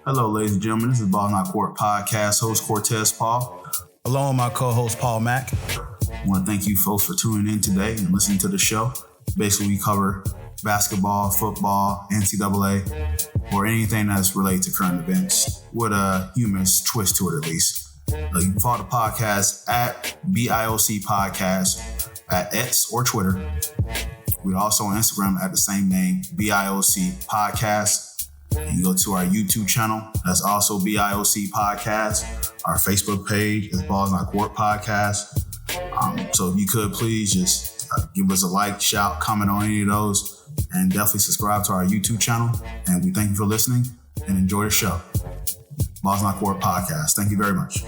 Hello, ladies and gentlemen. This is Ball Not Court Podcast, host Cortez Paul. Along with my co-host Paul Mack. I want to thank you folks for tuning in today and listening to the show. Basically, we cover basketball, football, NCAA, or anything that's related to current events with a humorous twist to it, at least. You can follow the podcast at BIOC Podcast at X or Twitter. We're also on Instagram at the same name, BIOC Podcast. You go to our YouTube channel, that's also BIOC Podcast. Our Facebook page is Balls Not Court Podcast. So if you could please just give us a like, shout, comment on any of those, and definitely subscribe to our YouTube channel. And we thank you for listening and enjoy the show. Balls Not Court Podcast. Thank you very much.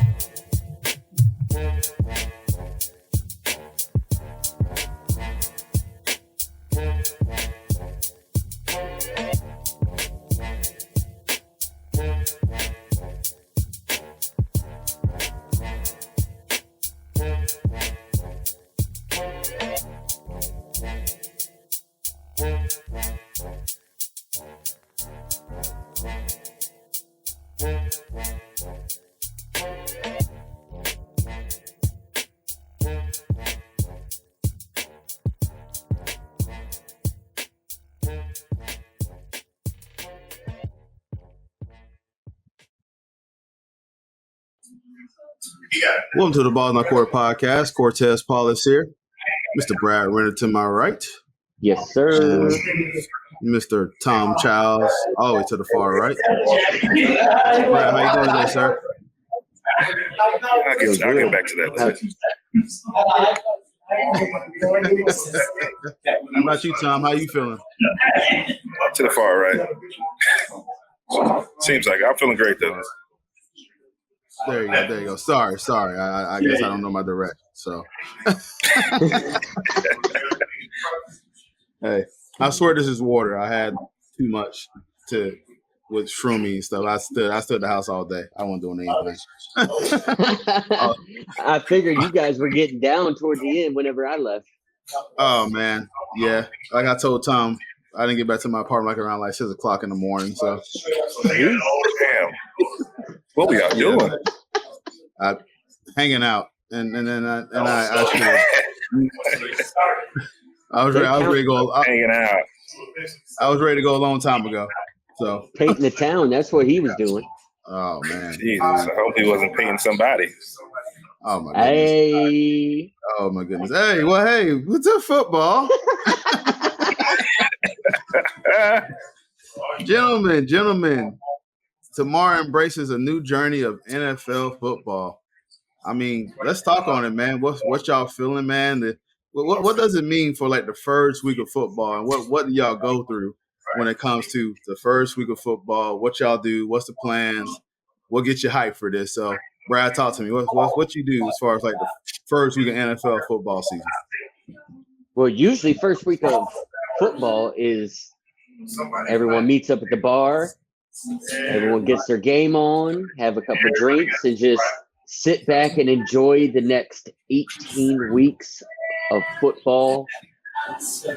Welcome to the Balls Not Court Podcast. Cortez Paul is here. Mr. Brad Renner to my right. Yes, sir. Mr. Tom Childs, all the way to the far right. Brad, how you doing today, sir? I'll get back to that. How about you, Tom? How you feeling? To the far right. Seems like I'm feeling great, though. There you go. Sorry. I guess I don't know my direction. So, hey, I swear this is water. I had too much with shroomy and stuff. I stood at the house all day. I wasn't doing anything. I figured you guys were getting down toward the end whenever I left. Oh man, yeah. Like I told Tom, I didn't get back to my apartment like around 6 o'clock in the morning. So, damn. What we out doing? Hanging out, and then I was ready to go. Hanging out. I was ready to go a long time ago. So painting the town. That's what he was doing. Oh man, Jesus! I hope he wasn't painting somebody. Oh my goodness. Hey. Oh my goodness. Hey, well, hey, what's up, football? Gentlemen. Tomorrow embraces a new journey of NFL football. I mean, let's talk on it, man. What y'all feeling, man? What does it mean for like the first week of football, and what do y'all go through when it comes to the first week of football? What y'all do? What's the plans? What gets you hyped for this? So, Brad, talk to me. What you do as far as like the first week of NFL football season? Well, usually first week of football is everyone meets up at the bar. Everyone gets their game on, have a couple of drinks, and just sit back and enjoy the next 18 weeks of football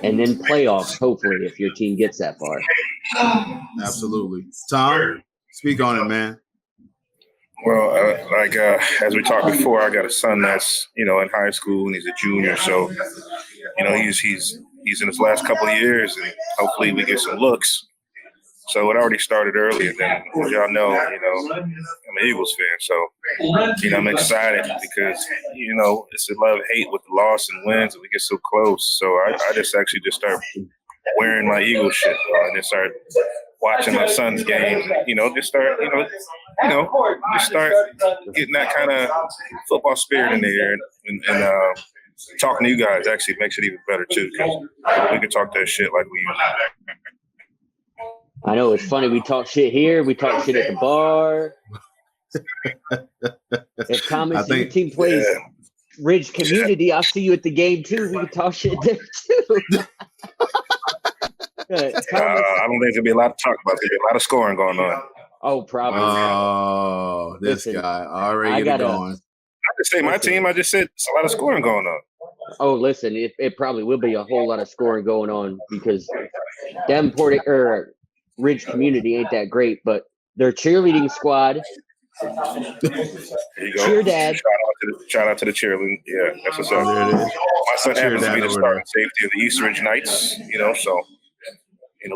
and then playoffs, hopefully, if your team gets that far. Absolutely. Tom, speak on it, man. Well, as we talked before, I got a son that's, in high school, and he's a junior. So, he's in his last couple of years, and hopefully we get some looks. So it already started early, and then, as y'all know, I'm an Eagles fan. So, I'm excited because, it's a love-hate with the loss and wins, and we get so close. So I just start wearing my Eagles shit and then start watching my son's games. Just start getting that kind of football spirit in there, and talking to you guys actually makes it even better too, because we can talk that shit like we usually. I know, it's funny. We talk shit here. We talk shit at the bar. If Thomas, your team plays Ridge Community, I'll see you at the game too. We can talk shit there too. I don't think there's gonna be a lot to talk about. There's gonna be a lot of scoring going on. Oh, probably. Oh, this guy already get it going. I just say my team. I just said it's a lot of scoring going on. Oh, listen, it probably will be a whole lot of scoring going on because Davenport or Ridge Community ain't that great, but their cheerleading squad. There you go. Cheer dad. Shout out to the cheerleading. Yeah, that's what's up. There it is. My son Cheer happens to dad be the over starting there. safety of the Eastridge Knights, so,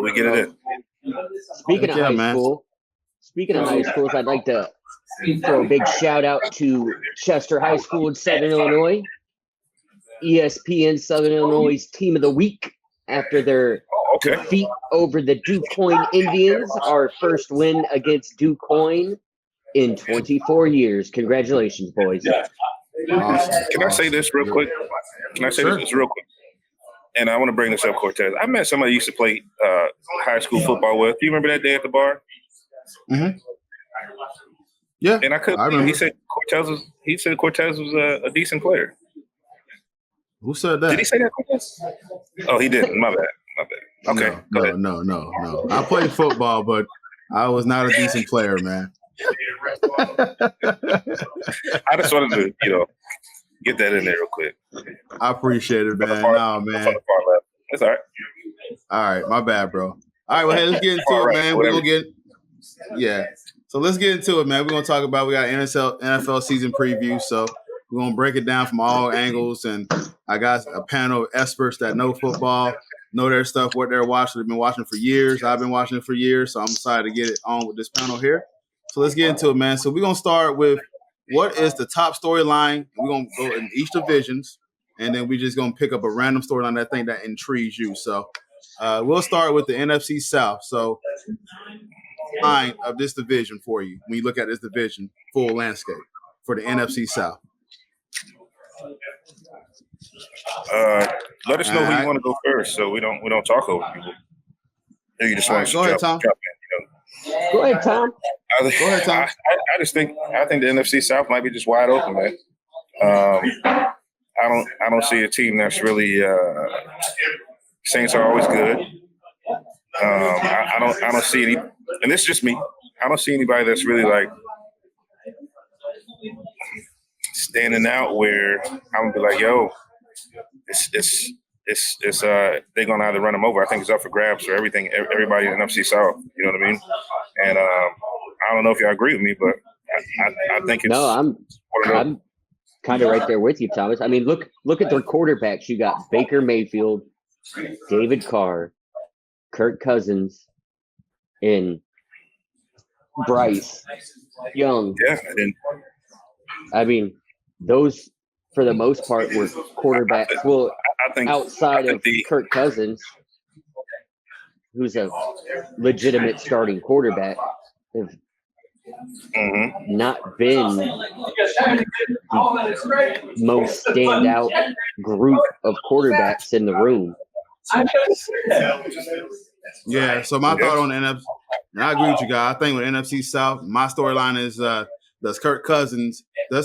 we get it in. Speaking of Yeah, high man. schools, I'd like to throw a big shout out to Chester High School in Southern Illinois. ESPN Southern Illinois Team of the Week after their Okay. defeat over the DuQuoin Indians, our first win against DuQuoin in 24 years. Congratulations, boys. Awesome. Can I say this real quick? This real quick? And I want to bring this up, Cortez. I met somebody I used to play high school football with. Do you remember that day at the bar? Mm-hmm. Yeah. And I remember. He said Cortez was a decent player. Who said that? Did he say that, Cortez? Oh, he didn't. My bad. Okay, go ahead. No. I played football, but I was not a decent player, man. I just wanted to, get that in there real quick. I appreciate it, man. No, man. That's all right. All right, my bad, bro. All right, well, hey, let's get into it, man. We're gonna So let's get into it, man. We're gonna talk about we got NFL season preview. So we're gonna break it down from all angles, and I got a panel of experts that know football, know their stuff, what they're watching. They've been watching for years. I've been watching it for years, so I'm excited to get it on with this panel here. So let's get into it, man. So we're gonna start with what is the top storyline. We're gonna go in each divisions, and then we're just gonna pick up a random storyline that thing that intrigues you. So we'll start with the NFC South. So line of this division for you when you look at this division full landscape for the NFC South. Let us know who you want to go first, so we don't talk over people. You just want to go ahead, Tom. Go ahead, Tom. I think the NFC South might be just wide open, man. I don't see a team that's really. Saints are always good. I don't see any, and this is just me. I don't see anybody that's really like standing out where I'm gonna be like, yo, it's they're gonna either run them over. I think it's up for grabs for everybody in NFC South. You know what I mean? And I don't know if y'all agree with me, but I think it's. No, I'm kind of right there with you, Thomas. I mean, look at their quarterbacks. You got Baker Mayfield, David Carr, Kirk Cousins, and Bryce Young. Yeah, I mean, those for the most part were quarterbacks. Well, I think outside of Kirk Cousins, who's a legitimate starting quarterback, have not been the most standout group of quarterbacks in the room. Yeah, so my thought on the NFC, and I agree with you guys. I think with NFC South, my storyline is does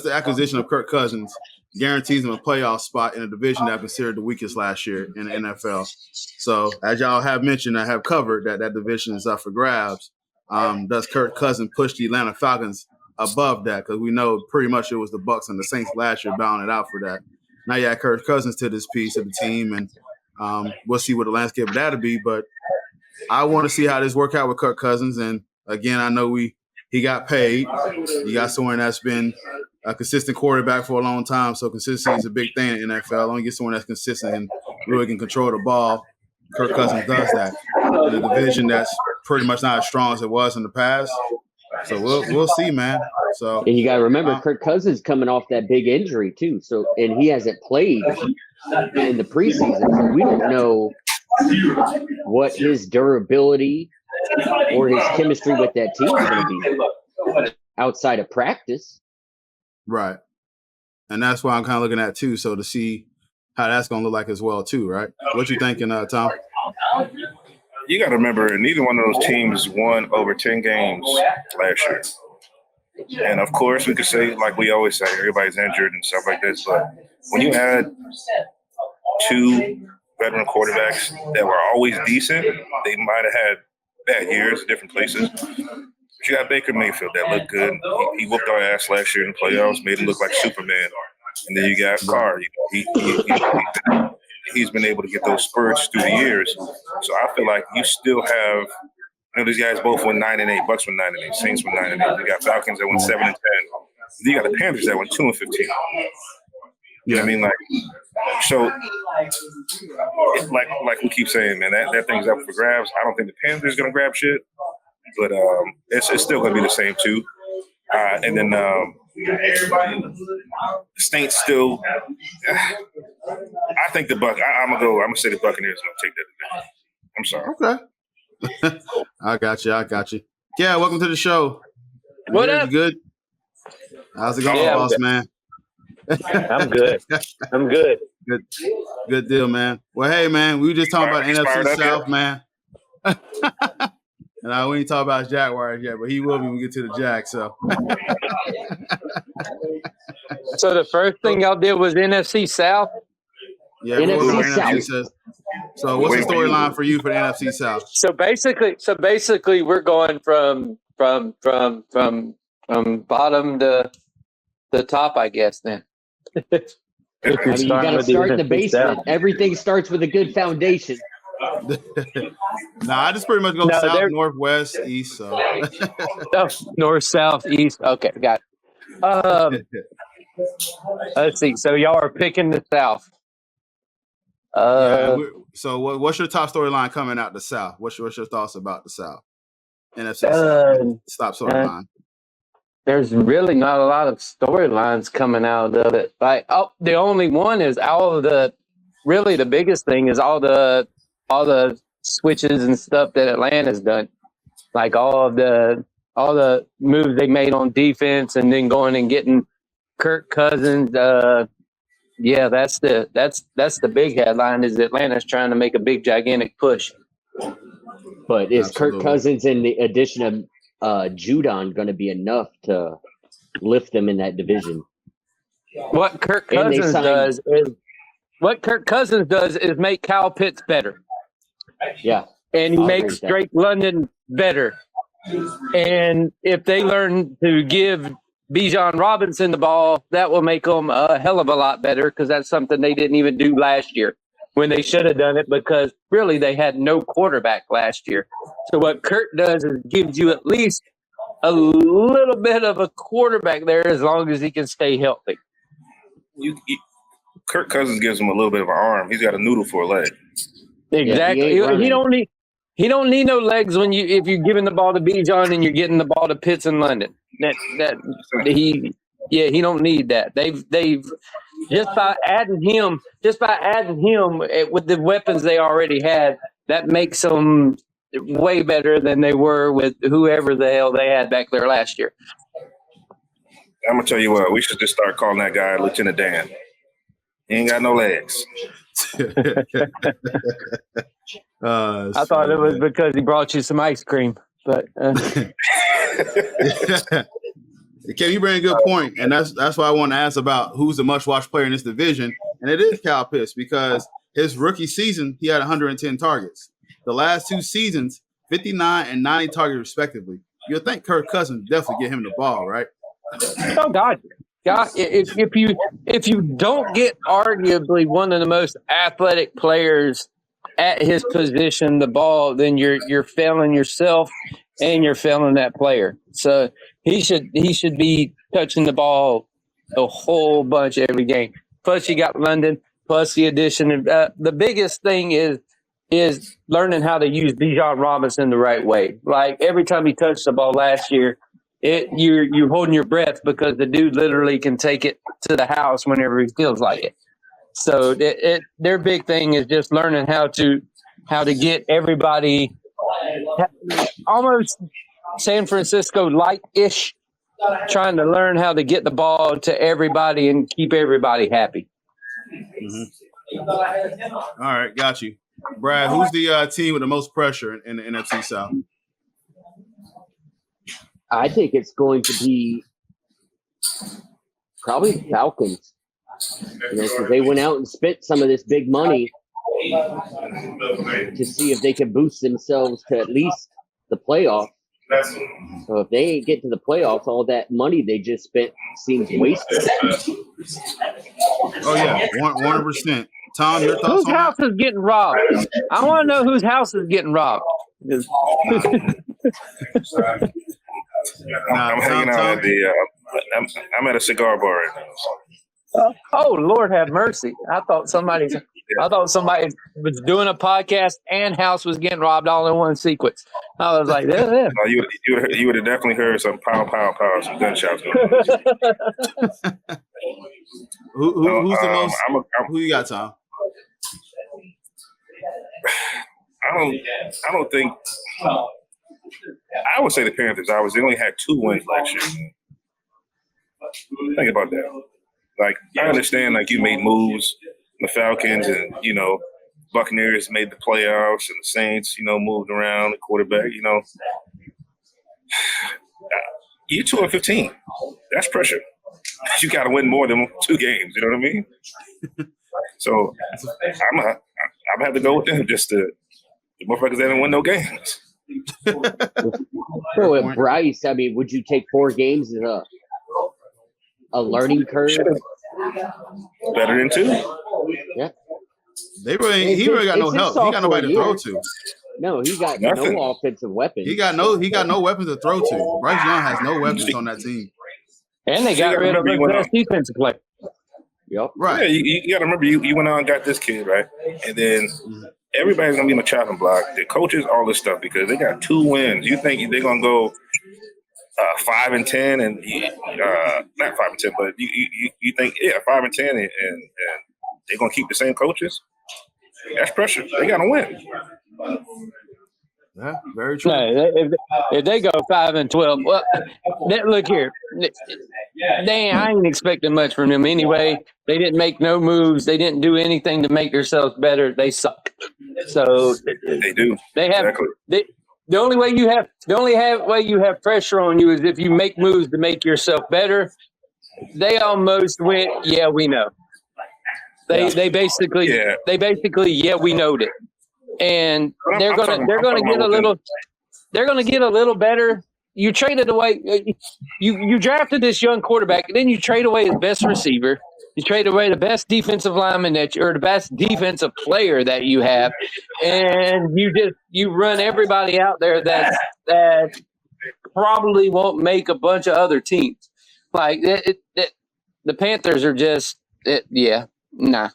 the acquisition of Kirk Cousins guarantees him a playoff spot in a division that considered the weakest last year in the NFL. So as y'all have mentioned, I have covered that division is up for grabs. Does Kirk Cousins push the Atlanta Falcons above that? Because we know pretty much it was the Bucs and the Saints last year battling it out for that. Now you add Kirk Cousins to this piece of the team, and we'll see what the landscape of that'll be. But I want to see how this work out with Kirk Cousins. And again, I know he got paid. You got someone that's been a consistent quarterback for a long time, so consistency is a big thing in the NFL. Only get someone that's consistent and really can control the ball. Kirk Cousins does that in a division that's pretty much not as strong as it was in the past. So we'll see, man. So and you got to remember, Kirk Cousins coming off that big injury too. So and he hasn't played in the preseason, so we don't know what his durability or his chemistry with that team is going to be outside of practice. Right. And that's why I'm kind of looking at too. So to see how that's going to look like as well too, right? What you thinking, Tom? You got to remember, neither one of those teams won over 10 games last year. And of course, we could say, like we always say, everybody's injured and stuff like this. But when you had two veteran quarterbacks that were always decent, they might have had bad years in different places. But you got Baker Mayfield that looked good. He whooped our ass last year in the playoffs, made him look like Superman. And then you got Carr. He's been able to get those spurts through the years. So I feel like you still have these guys both went 9-8. Bucks went 9-8. Saints went 9-8. You got Falcons that went 7-10. You got the Panthers that went 2-15. You know what I mean? Like, so, like we keep saying, man, that thing's up for grabs. I don't think the Panthers going to grab shit, but it's still going to be the same too. And then the Saints still. I think the I'm gonna say the Buccaneers are gonna take that today. I'm sorry. Okay. I got you. Yeah, welcome to the show. What up? You good? How's it going, boss man? I'm good. Good deal, man. Well, hey, man, we were just talking about NFC South, man. And we ain't talking about Jaguars yet, but he will be when we get to the Jags. So, So the first thing y'all did was NFC South. Yeah, NFC South. So, what's the storyline for you for the NFC South? So basically, we're going from bottom to the top, I guess. Then. I mean, you got to start in the basement. Everything starts with a good foundation. I just pretty much go south, northwest, east. So north, south, east. Okay, got it. Let's see. So y'all are picking the South. So what's your top storyline coming out the South? What's your thoughts about the South? NFC South. Stop storyline. There's really not a lot of storylines coming out of it. Like, the only one is really the biggest thing is all the switches and stuff that Atlanta's done. Like all the moves they made on defense and then going and getting Kirk Cousins. That's the big headline is Atlanta's trying to make a big gigantic push. But is Kirk Cousins and the addition of Judon going to be enough to lift them in that division? What Kirk Cousins does is make Kyle Pitts better. Yeah. And he makes Drake London better. And if they learn to give Bijan Robinson the ball, that will make them a hell of a lot better because that's something they didn't even do last year when they should have done it because really they had no quarterback last year. So what Kirk does is gives you at least a little bit of a quarterback there as long as he can stay healthy. Kirk Cousins gives him a little bit of an arm. He's got a noodle for a leg. Exactly. Yeah, he don't need no legs if you're giving the ball to Bijan and you're getting the ball to Pitts and London. He don't need that. They've just by adding him with the weapons they already had, that makes them way better than they were with whoever the hell they had back there last year. I'm gonna tell you what, we should just start calling that guy Lieutenant Dan. He ain't got no legs. I thought it was because he brought you some ice cream, but Kevin, you bring a good point, and that's why I want to ask about who's the must-watch player in this division, and it is Kyle Pitts because his rookie season he had 110 targets. The last two seasons, 59 and 90 targets respectively. You'll think Kirk Cousins definitely get him the ball, right? Oh God. God, if you don't get arguably one of the most athletic players at his position the ball, then you're failing yourself and you're failing that player. So he should be touching the ball a whole bunch every game. Plus you got London. Plus the addition of the biggest thing is learning how to use Bijan Robinson the right way. Like every time he touched the ball last year. You're holding your breath because the dude literally can take it to the house whenever he feels like it. So their big thing is just learning how to get everybody almost San Francisco light-ish, trying to learn how to get the ball to everybody and keep everybody happy. Mm-hmm. All right, got you. Brad, who's the team with the most pressure in the NFC South? I think it's going to be probably the Falcons. Because they went out and spent some of this big money to see if they can boost themselves to at least the playoffs. So if they ain't get to the playoffs, all that money they just spent seems wasted. Oh yeah, 100%. Tom, your thoughts? Whose house is getting robbed? I want to know whose house is getting robbed. I'm hanging out at the. I'm at a cigar bar right now. Oh, Lord have mercy! I thought somebody was doing a podcast and house was getting robbed all in one sequence. I was like, yeah. No, you would have definitely heard some pow, some gunshots going on. Who's the most? Who you got, Tom? I don't think. I would say the Panthers. They only had 2 wins last year. Think about that. Like, I understand, like, you made moves, the Falcons and, Buccaneers made the playoffs and the Saints, moved around the quarterback, You're 2-15. That's pressure. You got to win more than 2 games. You know what I mean? So I'm gonna have to go with them. Just the motherfuckers that didn't win no games. So with Bryce, I mean, would you take 4 games as a learning curve? Better than 2. Yeah. He really got no help. He got nobody to throw to. No, he got Nothing. no offensive weapons. He got no weapons to throw to. Bryce Young has no weapons on that team. And they got rid of the best defensive player. Yep. Right. Yeah, you got to remember, you went out and got this kid, right? And then everybody's going to be in the chopping block. The coaches, all this stuff, because they got 2 wins. You think they're going to go 5-10 and not 5-10, but you think 5-10 and they're going to keep the same coaches? That's pressure. They got to win. Yeah, very true. No, if they go 5-12, well, look here. I ain't expecting much from them anyway. They didn't make no moves. They didn't do anything to make themselves better. They suck. So they do. They have exactly. the only way you have pressure on you is if you make moves to make yourself better. They almost went, yeah, we know. They basically we knowed it. And they're gonna get a little better. You traded away. You drafted this young quarterback, and then you trade away his best receiver. You trade away the best defensive lineman or the best defensive player that you have, and you run everybody out there that probably won't make a bunch of other teams. Like the Panthers are just nah.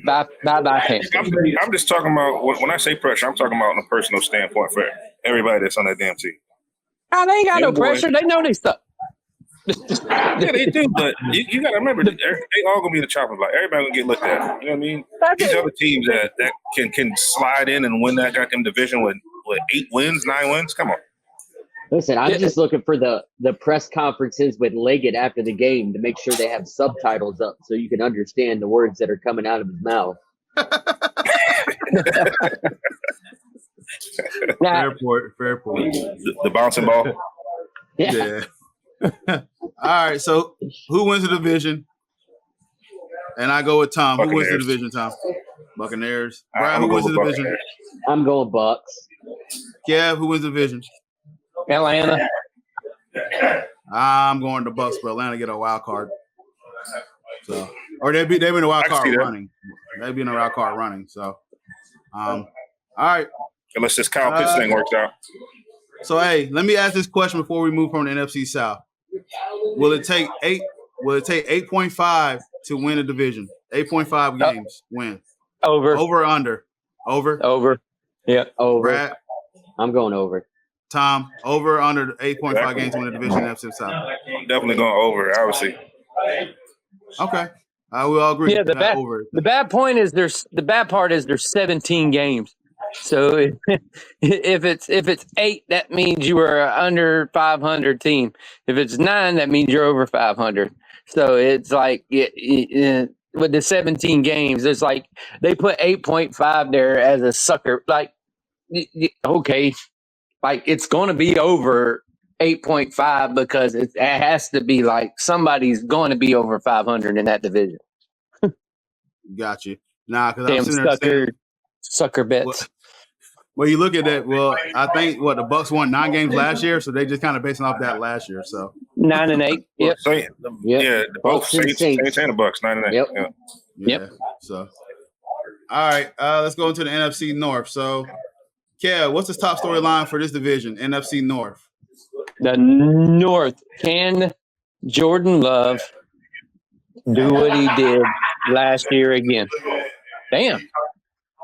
Bye, Panthers. I'm just talking about when I say pressure. I'm talking about on a personal standpoint for everybody that's on that damn team. Oh, they ain't got no pressure. They know they stuff. Yeah, they do, but you got to remember, they all gonna be in the chopping block. Everybody gonna get looked at. You know what I mean? These other teams that can slide in and win that goddamn division with 8 wins, 9 wins. Come on. Listen, I'm just looking for the press conferences with Leggett after the game to make sure they have subtitles up so you can understand the words that are coming out of his mouth. Fair point. The bouncing ball. Yeah. All right. So who wins the division? And I go with Tom. Buccaneers. Who wins the division, Tom? Buccaneers. Brian, who wins the division? I'm going Bucks. Kev, who wins the division? Atlanta. I'm going to Bucks, but Atlanta get a wild card. So, or they've been a wild card running. They've been a wild card running. So, all right. Unless this Kyle Pitts thing works out. So, hey, let me ask this question before we move from the NFC South. Will it take 8.5 to win a division? 8.5 games win. Over. Over or under? Over. Yeah. Over. Brad? I'm going over. Tom, over or under 8.5 games to win a division in the NFC South? Definitely going over, obviously. Okay. We all agree. Yeah, the bad part is there's 17 games. So if it's 8, that means you are under 500 team. If it's 9, that means you're over 500. So it's like with the 17 games, it's like they put 8.5 there as a sucker. Like, okay, like it's going to be over 8.5 because it has to be like somebody's going to be over 500 in that division. Got you. Nah, because I'm sitting sucker bets. Well, you look at that. Well, I think the Bucks won 9 games last year, so they just kind of basing off that last year. So 9 and 8. Yep. Yeah, both Saints and the Bucks 9 and 8. Yep. Yeah. So, all right, let's go into the NFC North. So, Kev, what's the top storyline for this division, NFC North? The North. Can Jordan Love do what he did last year again? Damn.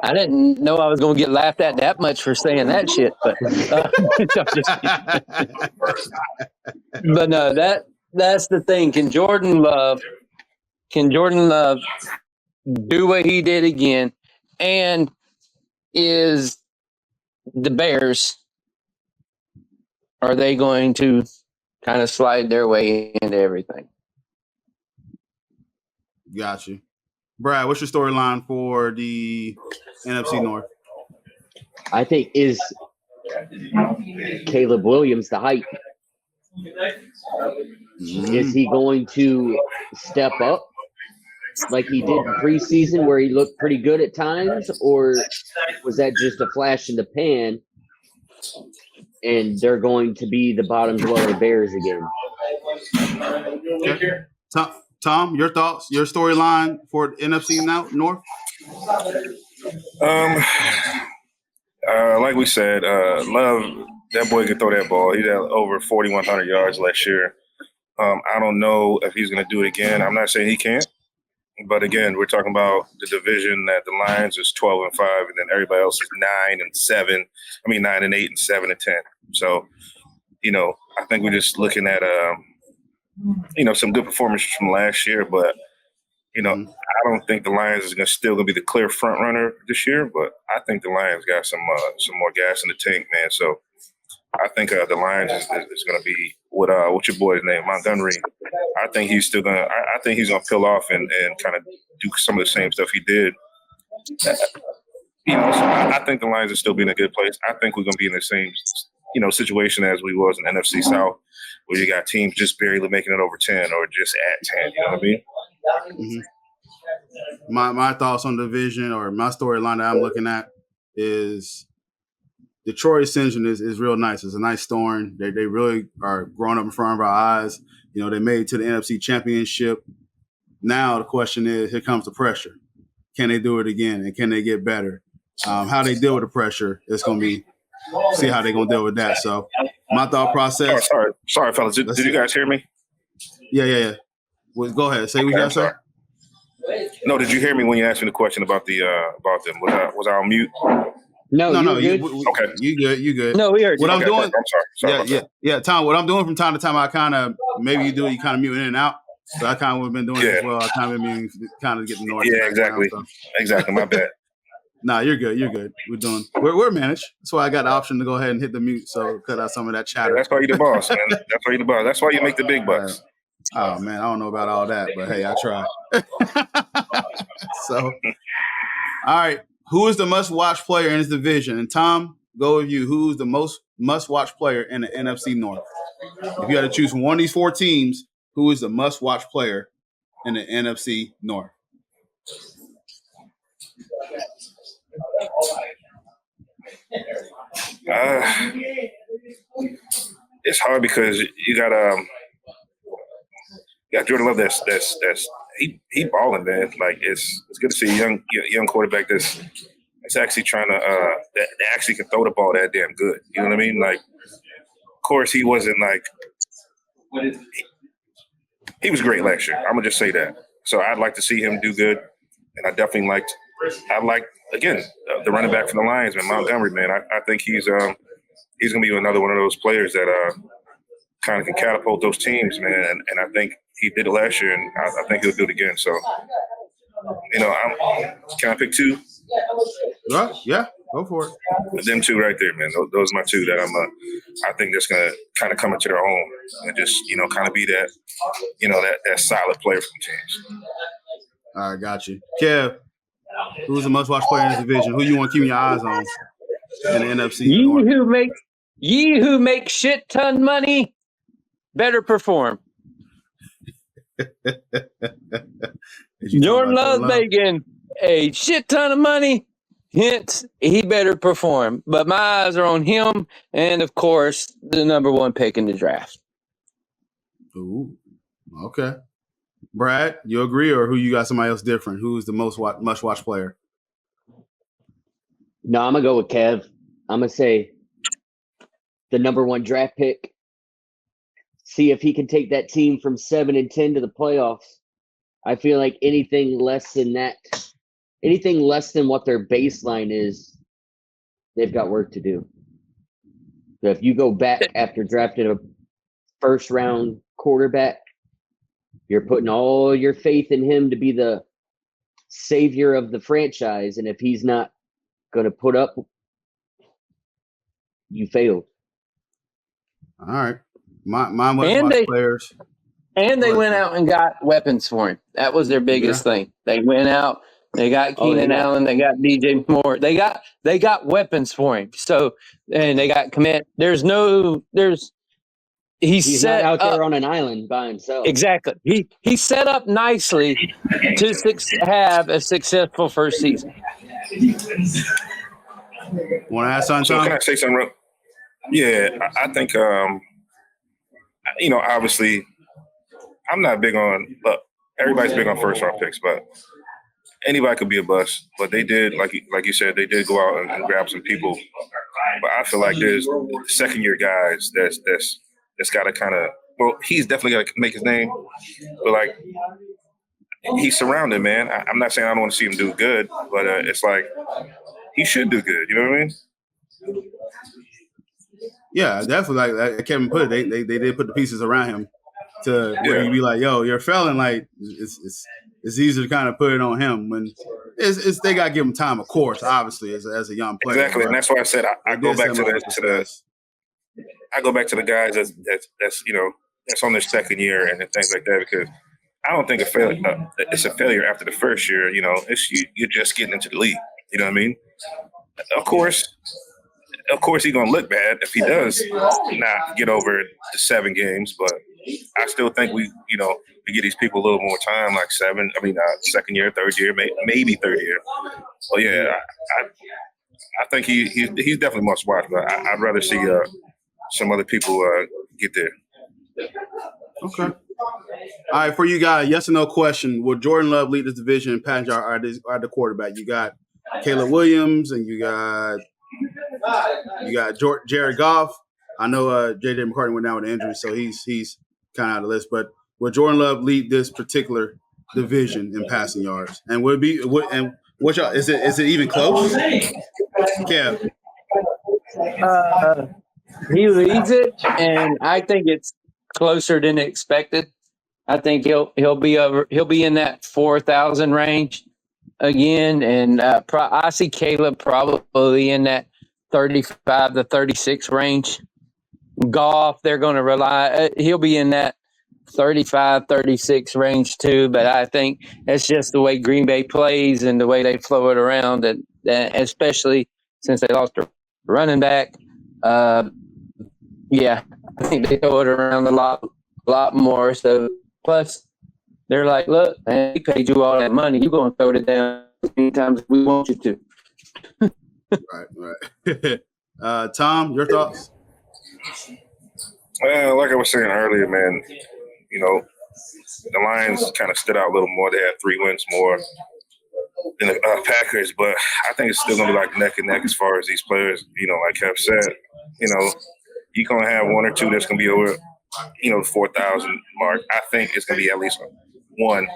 I didn't know I was going to get laughed at that much for saying that shit, but but no, that's the thing. Can Jordan Love do what he did again? And is the Bears, are they going to kind of slide their way into everything? Got you. Brad, what's your storyline for the NFC North? I think is Caleb Williams the hype. Is he going to step up like he did in preseason where he looked pretty good at times, or was that just a flash in the pan and they're going to be the bottom dweller Bears again? Okay. Tom, your thoughts, your storyline for NFC North? Like we said, Love, that boy can throw that ball. He had over 4,100 yards last year. I don't know if he's going to do it again. I'm not saying he can't. But again, we're talking about the division that the Lions is 12-5, and then everybody else is 9-7. 9-8 and 7-10. So, I think we're just looking at some good performances from last year. But I don't think the Lions is still going to be the clear front runner this year. But I think the Lions got some more gas in the tank, man. So I think the Lions is going to be what's your boy's name, Montgomery. I think he's still gonna. I think he's gonna peel off and kind of do some of the same stuff he did. So I think the Lions will still be in a good place. I think we're gonna be in the same situation as we was in NFC South, where you got teams just barely making it over 10 or just at 10. You know what I mean? Mm-hmm. My thoughts on the division or my storyline that I'm looking at is Detroit Ascension is real nice. It's a nice story. They really are growing up in front of our eyes. They made it to the NFC Championship. Now the question is, here comes the pressure. Can they do it again? And can they get better? How they deal with the pressure, it's going to be see how they're going to deal with that. So my thought process. Sorry, fellas. Did you guys hear me? Yeah. Well, go ahead. Say what you got to say. No, did you hear me when you asked me the question about about them? Was I on mute? No, okay. You good. No, we heard what you. I'm doing. I'm sorry. Yeah, Tom. What I'm doing from time to time, I kind of maybe you kind of mute in and out. So I kind of been doing it as well. I kind of been kind of getting noise. Yeah, exactly. Exactly. My bad. Nah, you're good. We're managed. That's why I got the option to go ahead and hit the mute, so cut out some of that chatter. Yeah, that's why you're the boss, man. That's why you make the big bucks. Oh man, I don't know about all that, but hey, I try. So, all right. Who is the must-watch player in this division? And Tom, go with you. Who's the most must-watch player in the NFC North? If you had to choose from one of these four teams, who is the must-watch player in the NFC North? It's hard because you got Jordan Love. That's he balling, man. Like it's good to see a young quarterback that's actually trying to that actually can throw the ball that damn good. You know what I mean? Like, of course, he wasn't like he was great last year. I'm gonna just say that. So I'd like to see him do good, and I definitely again the running back from the Lions, man, Montgomery, man. I think he's gonna be another one of those players that kind of can catapult those teams, man. And I think he did it last year, and I think he'll do it again. So, can I pick two? Right, yeah, go for it. Them two right there, man. Those are my two that I think that's gonna kind of come into their own and just kind of be that that solid player for the teams. All right, got you, Kev. Who's the must-watch player in this division? Who you want to keep your eyes on in the NFC? Ye who make shit ton money better perform. Jordan Love making a shit ton of money, hence he better perform. But my eyes are on him and, of course, the number one pick in the draft. Ooh, okay. Brad, you agree, or who you got somebody else different? Who's the must-watch player? No, I'm going to go with Kev. I'm going to say the number 1 draft pick. See if he can take that team from 7-10 to the playoffs. I feel like anything less than that, anything less than what their baseline is, they've got work to do. So if you go back after drafting a first-round quarterback, you're putting all your faith in him to be the savior of the franchise. And if he's not going to put up, you failed. All right. Mine was my players. And they went out and got weapons for him. That was their biggest thing. They went out, they got Keenan Allen, they got DJ Moore. They got weapons for him. So, and they got commit. He's set not out up, there on an island by himself. Exactly. He's set up nicely to have a successful first season. Want to ask something? So can I say something? Yeah, I think obviously, I'm not big on. Look, everybody's big on first round picks, but anybody could be a bust. But they did, like you said, they did go out and grab some people. But I feel like there's second year guys that's got to kind of. Well, he's definitely got to make his name, but like he's surrounded, man. I'm not saying I don't want to see him do good, but it's like he should do good. You know what I mean? Yeah, definitely. Like Kevin put it, they did put the pieces around him to where you be like, yo, you're failing. Like it's easy to kind of put it on him when it's they got to give him time, of course, obviously as a young player. Exactly, and that's why I said I go back to the guys that's on their second year and things like that, because I don't think it's a failure after the first year. You're just getting into the league. You know what I mean? Of course, he's gonna look bad if he does not get over the 7 games. But I still think we give these people a little more time, like second year, third year, maybe third year. So yeah, I think he's definitely must watch. But I'd rather see some other people get there. Okay. All right, for you guys, yes or no question: will Jordan Love lead this division? And Pat are the quarterback. You got Caleb Williams, and you got Jared Goff. I know J.J. McCartney went down with an injury, so he's kind of out of the list. But will Jordan Love lead this particular division in passing yards? And would it be what y'all is it even close? Yeah. He leads it, and I think it's closer than expected. I think he'll be in that 4,000 range again, and I see Caleb probably in that 35 to 36 range. Goff, they're going to rely. He'll be in that 35, 36 range too. But I think it's just the way Green Bay plays and the way they flow it around, and especially since they lost their running back. Yeah, I think they throw it around a lot more. So plus, they're like, look, man, we paid you all that money. You're going to throw it down as many times as we want you to. Right. Tom, your thoughts? Well, like I was saying earlier, man, the Lions kind of stood out a little more. They had 3 wins more than the Packers, but I think it's still going to be like neck and neck as far as these players. Like Kev said, you're going to have 1 or 2 that's going to be over, the 4,000 mark. I think it's going to be at least 1,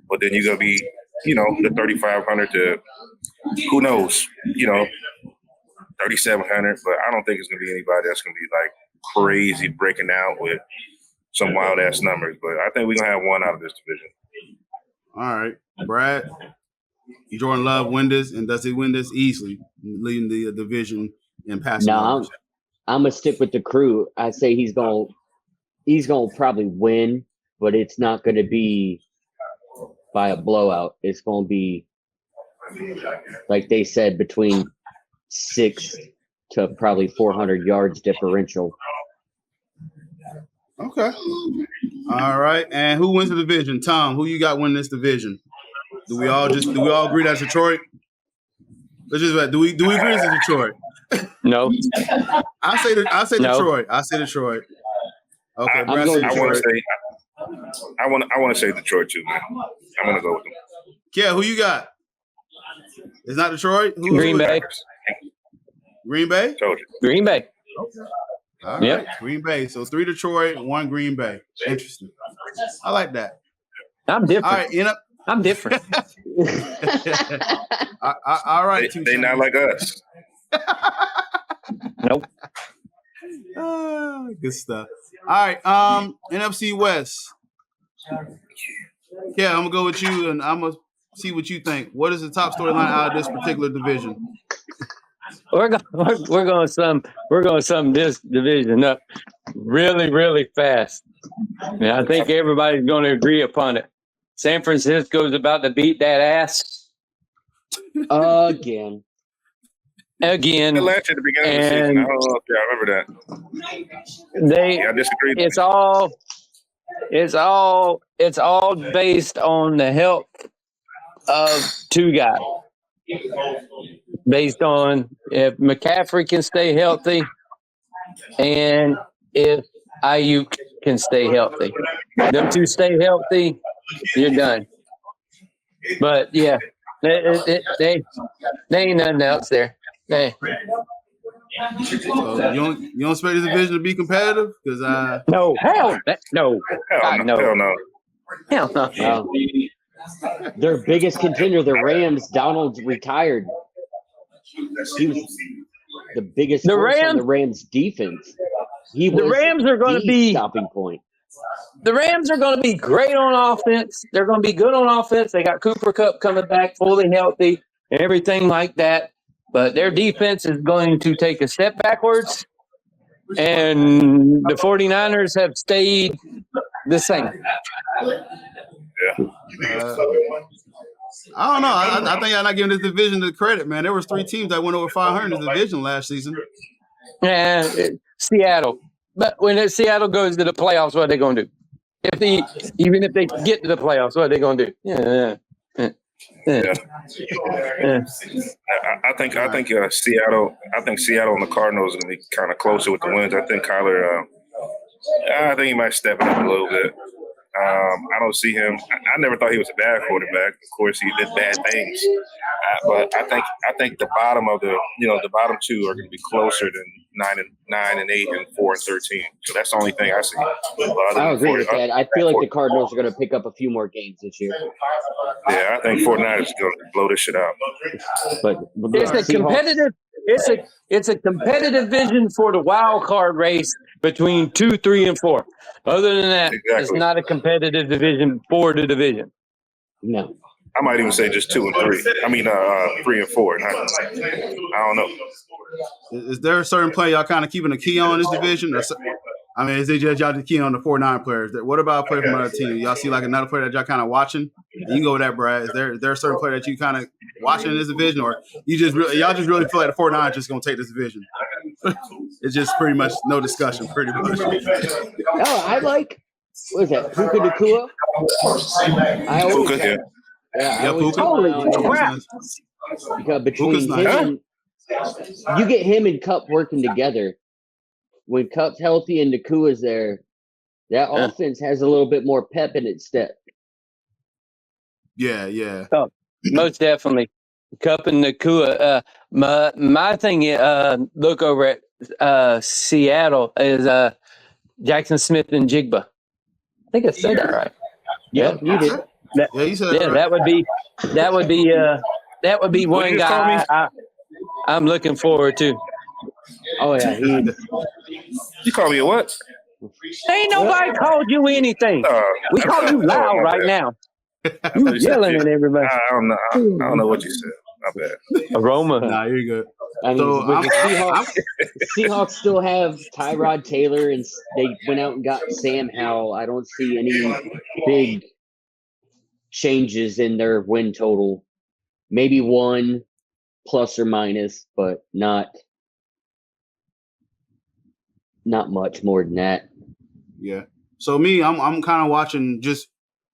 but then you're going to be, the 3,500 to who knows, 3,700. But I don't think it's going to be anybody that's going to be like crazy breaking out with some wild ass numbers. But I think we're going to have 1 out of this division. All right, Brad. Jordan Love win this, and does he win this easily, leading the division in passing? No, I'm gonna stick with the crew. I say he's gonna probably win, but it's not gonna be by a blowout. It's gonna be, like they said, between 6 to probably 400 yards differential. Okay. All right. And who wins the division? Tom, who you got winning this division? Do we all agree that's Detroit? Do we agree it's Detroit? No. I say No. Detroit. I say Detroit. Okay, I want to say Detroit too, man. I'm gonna go with them. Yeah, who you got? It's not Detroit. Green Bay. Green Bay? Told you. Green Bay. Okay. All right. Green Bay. So 3 Detroit, 1 Green Bay. Interesting. I like that. I'm different. All right, I'm different. all right. They not like us. Nope. Good stuff. All right. NFC West. Yeah, I'm gonna go with you, and I'm gonna see what you think. What is the top storyline out of this particular division? We're going to sum this division up really, really fast. And I think everybody's going to agree upon it. San Francisco's about to beat that ass again. Last year at the beginning of the season, I don't know if y'all remember that. I disagree. It's all based on the health of 2 guys. Based on if McCaffrey can stay healthy and if Ayuk can stay healthy. Them 2 stay healthy, you're done. But yeah, they ain't nothing else there. Hey. So you don't expect this division to be competitive? Because no, hell no. Hell no. Their biggest contender, the Rams, Donald retired. He was the biggest force on the Rams defense. The Rams are going to be stopping point. The Rams are going to be great on offense. They're going to be good on offense. They got Cooper Kupp coming back fully healthy and everything like that. But their defense is going to take a step backwards. And the 49ers have stayed the same. I don't know. I think I'm not giving this division the credit, man. There was 3 teams that went over 500 in the division last season. Yeah, Seattle. But when Seattle goes to the playoffs, what are they going to do? Even if they get to the playoffs, what are they going to do? Yeah. I think Seattle. I think Seattle and the Cardinals are going to be kind of closer with the wins. I think Kyler. I think he might step it up a little bit. I don't see him. I never thought he was a bad quarterback. Of course, he did bad things, but I think the bottom of the bottom 2 are going to be closer than 9 and 8 and 4 and 13. So that's the only thing I see. I agree with that. I feel like the Cardinals are going to pick up a few more games this year. Yeah, I think 49ers is going to blow this shit out. But it's a competitive. It's a competitive division for the wild card race between 2, 3, and 4. Other than that, It's not a competitive division for the division. No. I might even say just 2 and 3. I mean, 3 and 4. I don't know. Is there a certain play y'all kind of keeping a key on this division? I mean, is it just y'all just key on the 4-9 players? What about a player from another team? Y'all see like another player that y'all kind of watching? You can go with that, Brad. Is there a certain player that you kind of watching in this division, or y'all just really feel like the 4-9 is just gonna take this division? It's just pretty much no discussion, pretty much. Oh, I like. What is that? Puka Nacua? Puka, yeah. Puka. Holy crap! Because between him and you get him and Kupp working together. When Kupp's healthy and Nakua's there, that offense has a little bit more pep in its step. Yeah. Oh, most definitely. Kupp and Nakua. My thing, look over at Seattle is Jackson Smith and Jigba. I think I said that right. Yep, you did. You said that right. That would be one guy I'm looking forward to. Oh yeah, you call me a what? Ain't nobody called you anything. We called you loud right now. You yelling at everybody. I don't know what you said. My bad. Aroma. Nah, you're good. I mean, the Seahawks still have Tyrod Taylor, and they went out and got Sam Howell. I don't see any big changes in their win total. Maybe 1 plus or minus, but not much more than that. Yeah. So me, I'm kind of watching just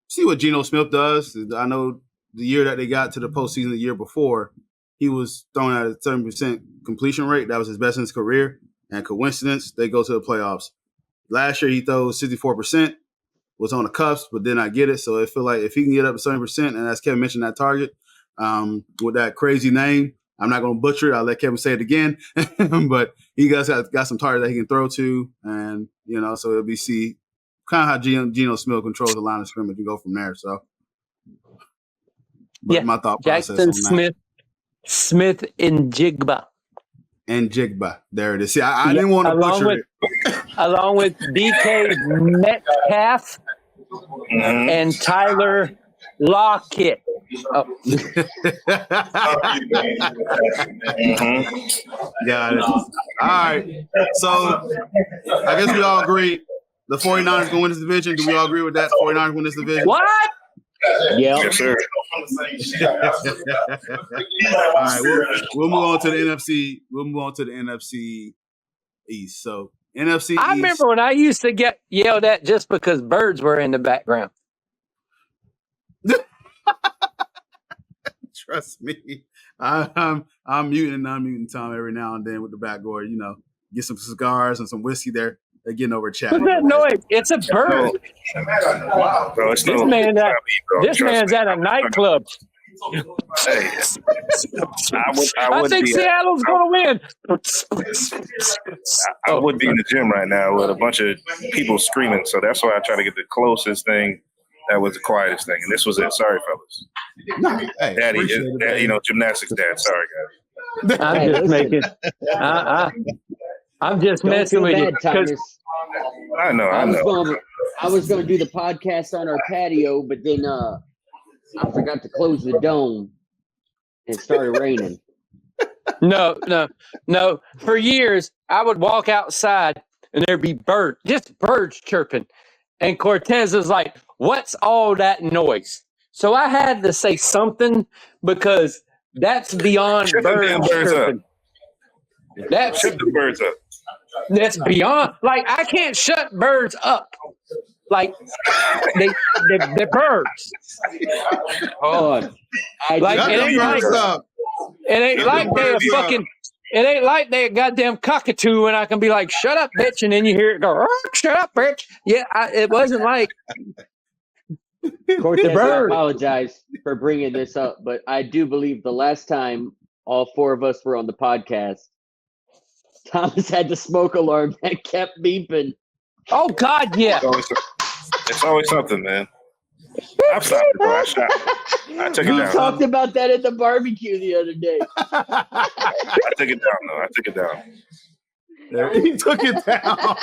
see what Geno Smith does. I know the year that they got to the postseason the year before, he was throwing at a 7% completion rate. That was his best in his career. And coincidence, they go to the playoffs. Last year, he throws 64%, was on the cusp, but did not get it. So I feel like if he can get up to 70%, and as Kevin mentioned, that target with that crazy name, I'm not going to butcher it. I'll let Kevin say it again. But he got some targets that he can throw to. And, so it'll be see kind of how Geno Smith controls the line of scrimmage and go from there. So, but my thought process Jackson on that. Smith and Jigba. And Jigba. There it is. See, I didn't want to butcher it. Along with DK Metcalf and Tyler Lockett. Oh. Got it. All right. So I guess we all agree the 49ers going to win this division. Do we all agree with that? 49ers win this division? What? Yeah. Yes, sir. All right. We'll move on to the NFC. We'll move on to the NFC East. So NFC East. I remember when I used to get yelled at just because birds were in the background. Trust me, I'm muting and unmuting Tom every now and then with the backboard. Get some cigars and some whiskey there. They're getting over chatting. What's that noise? It's a bird. Bro, it's This man's at a nightclub. Hey, I think Seattle's going to win. I would be in the gym right now with a bunch of people screaming, so that's why I try to get the closest thing that was the quietest thing. And this was it. Sorry, fellas. No, hey, Daddy, gymnastics dad. Sorry, guys. I'm just making. I'm just messing with you. I know. I was going to do the podcast on our patio, but then I forgot to close the dome. And it started raining. No. For years, I would walk outside and there'd be birds chirping. And Cortez was like, "What's all that noise?" So I had to say something because that's beyond birds chirping. Shut the birds up. That's beyond. Like, I can't shut birds up. Like, they're birds. Oh, it ain't like they a goddamn cockatoo and I can be like, "Shut up, bitch," and then you hear it go, "Shut up, bitch." Yeah, it wasn't like Cortez, I apologize for bringing this up, but I do believe the last time all four of us were on the podcast, Thomas had the smoke alarm that kept beeping. Oh God, yeah. It's always something, man. I've stopped it, bro. I took it down. We talked about that at the barbecue the other day. I took it down, though. I took it down. He took it down.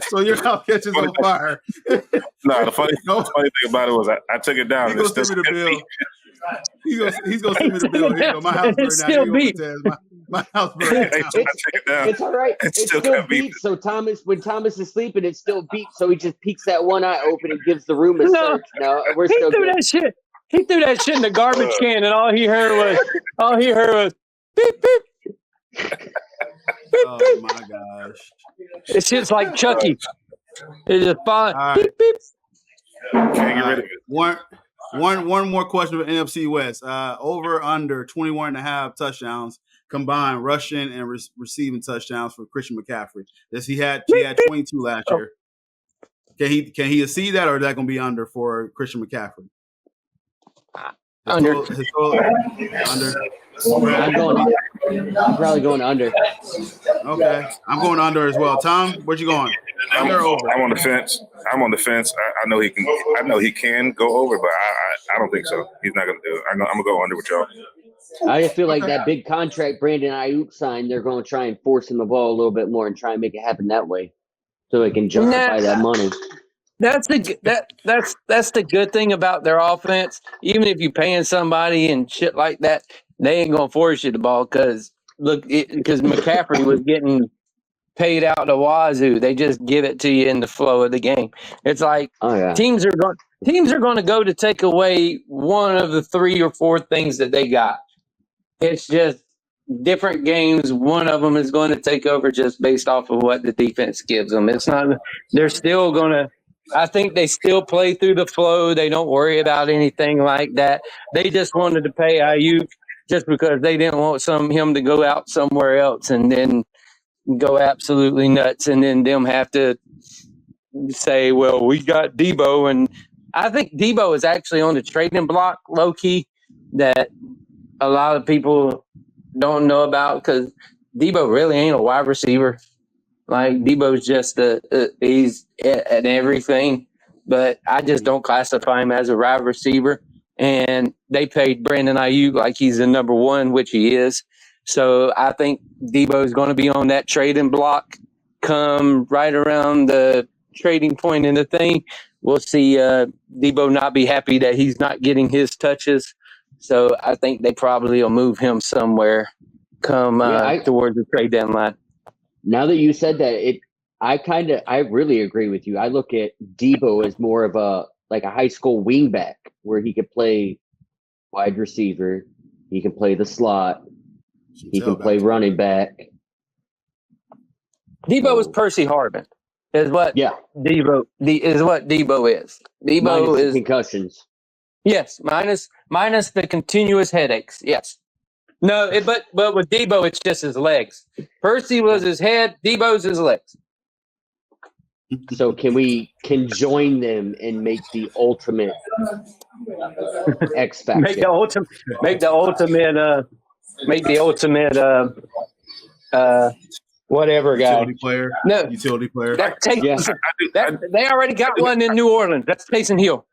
So your house catches on fire. No, the funny thing about it was I took it down. He's going to send me the bill. He's going to send me the bill. Here you go. My house burned down. My house burned down. It's all right. It still beeps. So when Thomas is sleeping, it still beeps. So he just peeks that one eye open and gives the room a search. No, we're still good. He threw that shit in the garbage can, and all he heard was beep beep. Oh my gosh! It's just like Chucky. It's just fine. Right. Beep beep. Can't get rid of it. One more question for NFC West. Over under 21.5 touchdowns combined rushing and receiving touchdowns for Christian McCaffrey. He had 22 last year. Can he exceed that, or is that going to be under for Christian McCaffrey? Under. Under. I'm probably going under. Okay, I'm going under as well. Tom, where'd you going? Under or over? I'm on the fence. I know he can. I know he can go over, but I don't think so. He's not going to do it. I'm going to go under with y'all. I just feel like that big contract Brandon Ayuk signed, they're going to try and force him the ball a little bit more and try and make it happen that way, so they can justify that money. That's the good thing about their offense. Even if you're paying somebody and shit like that, they ain't gonna force you the ball because McCaffrey was getting paid out the wazoo. They just give it to you in the flow of the game. It's like teams are going to go to take away one of the 3 or 4 things that they got. It's just different games. One of them is going to take over just based off of what the defense gives them. It's not. They're still going to. I think they still play through the flow. They don't worry about anything like that. They just wanted to pay Ayuk just because they didn't want him to go out somewhere else and then go absolutely nuts, and then them have to say, "Well, we got Debo," and I think Debo is actually on the trading block, low key. That a lot of people don't know about because Debo really ain't a wide receiver. Like Debo's just he's at everything, but I just don't classify him as a wide receiver. And they paid Brandon Ayuk like he's the number one, which he is. So I think Debo's going to be on that trading block come right around the trading point in the thing. We'll see Debo not be happy that he's not getting his touches. So I think they probably will move him somewhere come towards the trade deadline. Now that you said that, I really agree with you. I look at Debo as more of a high school wingback where he could play wide receiver, he can play the slot, he can play running back. Debo is Percy Harvin, is what Debo is. Debo minus is concussions. Yes, minus the continuous headaches. Yes. No, but with Debo, it's just his legs. Percy was his head. Debo's his legs. So can we join them and make the ultimate X factor? Make the ultimate whatever guy. Utility player. No. Utility player. They already got one in New Orleans. That's Taysom Hill.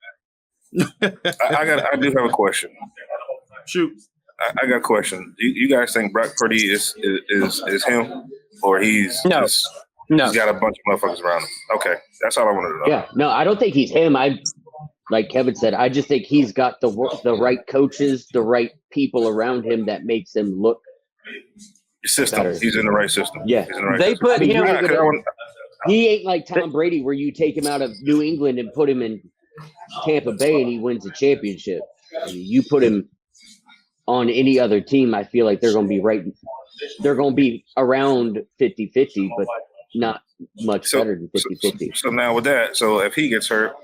I do have a question. Shoot. I got a question. You guys think Brock Purdy is him, or he's got a bunch of motherfuckers around him? Okay, that's all I wanted to know. Yeah, no, I don't think he's him. Like Kevin said, I just think he's got the right coaches, the right people around him that makes him look system. better. He's in the right system. Yeah, he's in the right they system. put him. He ain't like Tom Brady, where you take him out of New England and put him in Tampa Bay and he wins a championship. I mean, you put him on any other team, I feel like they're going to be right. They're going to be around 50-50, but not much better than 50-50. So now with that, so if he gets hurt,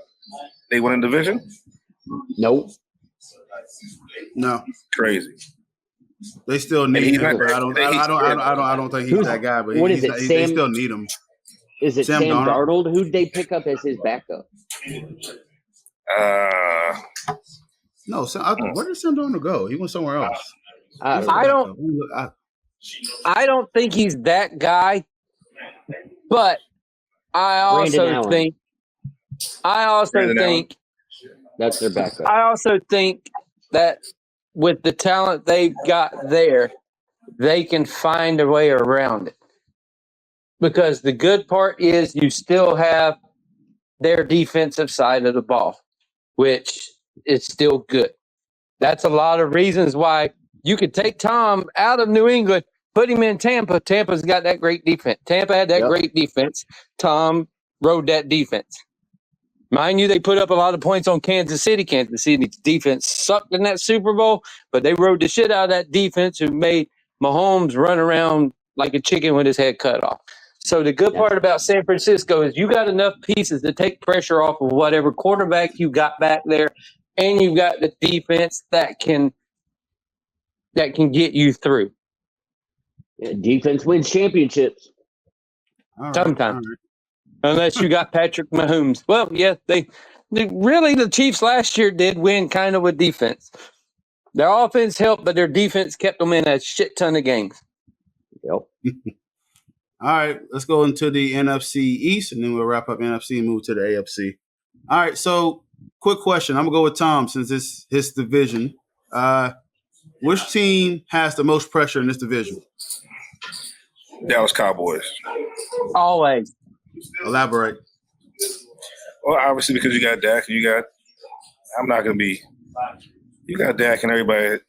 they win a division? Nope. No. Crazy. They still need him. But I don't think he's that guy. But they still need him. Is it Sam Darnold? Who'd they pick up as his backup? No, where did Sam Darnold go? He went somewhere else. I don't think he's that guy, but I also think that's their backup. I also think that with the talent they've got there, they can find a way around it. Because the good part is you still have their defensive side of the ball, which is still good. That's a lot of reasons why you could take Tom out of New England, put him in Tampa. Tampa's got that great defense. Tampa had that great defense. Tom rode that defense. Mind you, they put up a lot of points on Kansas City. Kansas City's defense sucked in that Super Bowl, but they rode the shit out of that defense who made Mahomes run around like a chicken with his head cut off. So the good part about San Francisco is you got enough pieces to take pressure off of whatever quarterback you got back there, and you've got the defense that can get you through. Yeah, defense wins championships. Sometimes. Unless you got Patrick Mahomes. Well, yeah, they really the Chiefs last year did win kind of with defense. Their offense helped, but their defense kept them in a shit ton of games. Yep. All right, let's go into the NFC East, and then we'll wrap up NFC and move to the AFC. All right, so quick question. I'm going to go with Tom since it's his division. Which team has the most pressure in this division? Dallas Cowboys. Always. Elaborate. Well, obviously because you got Dak, you got Dak, and everybody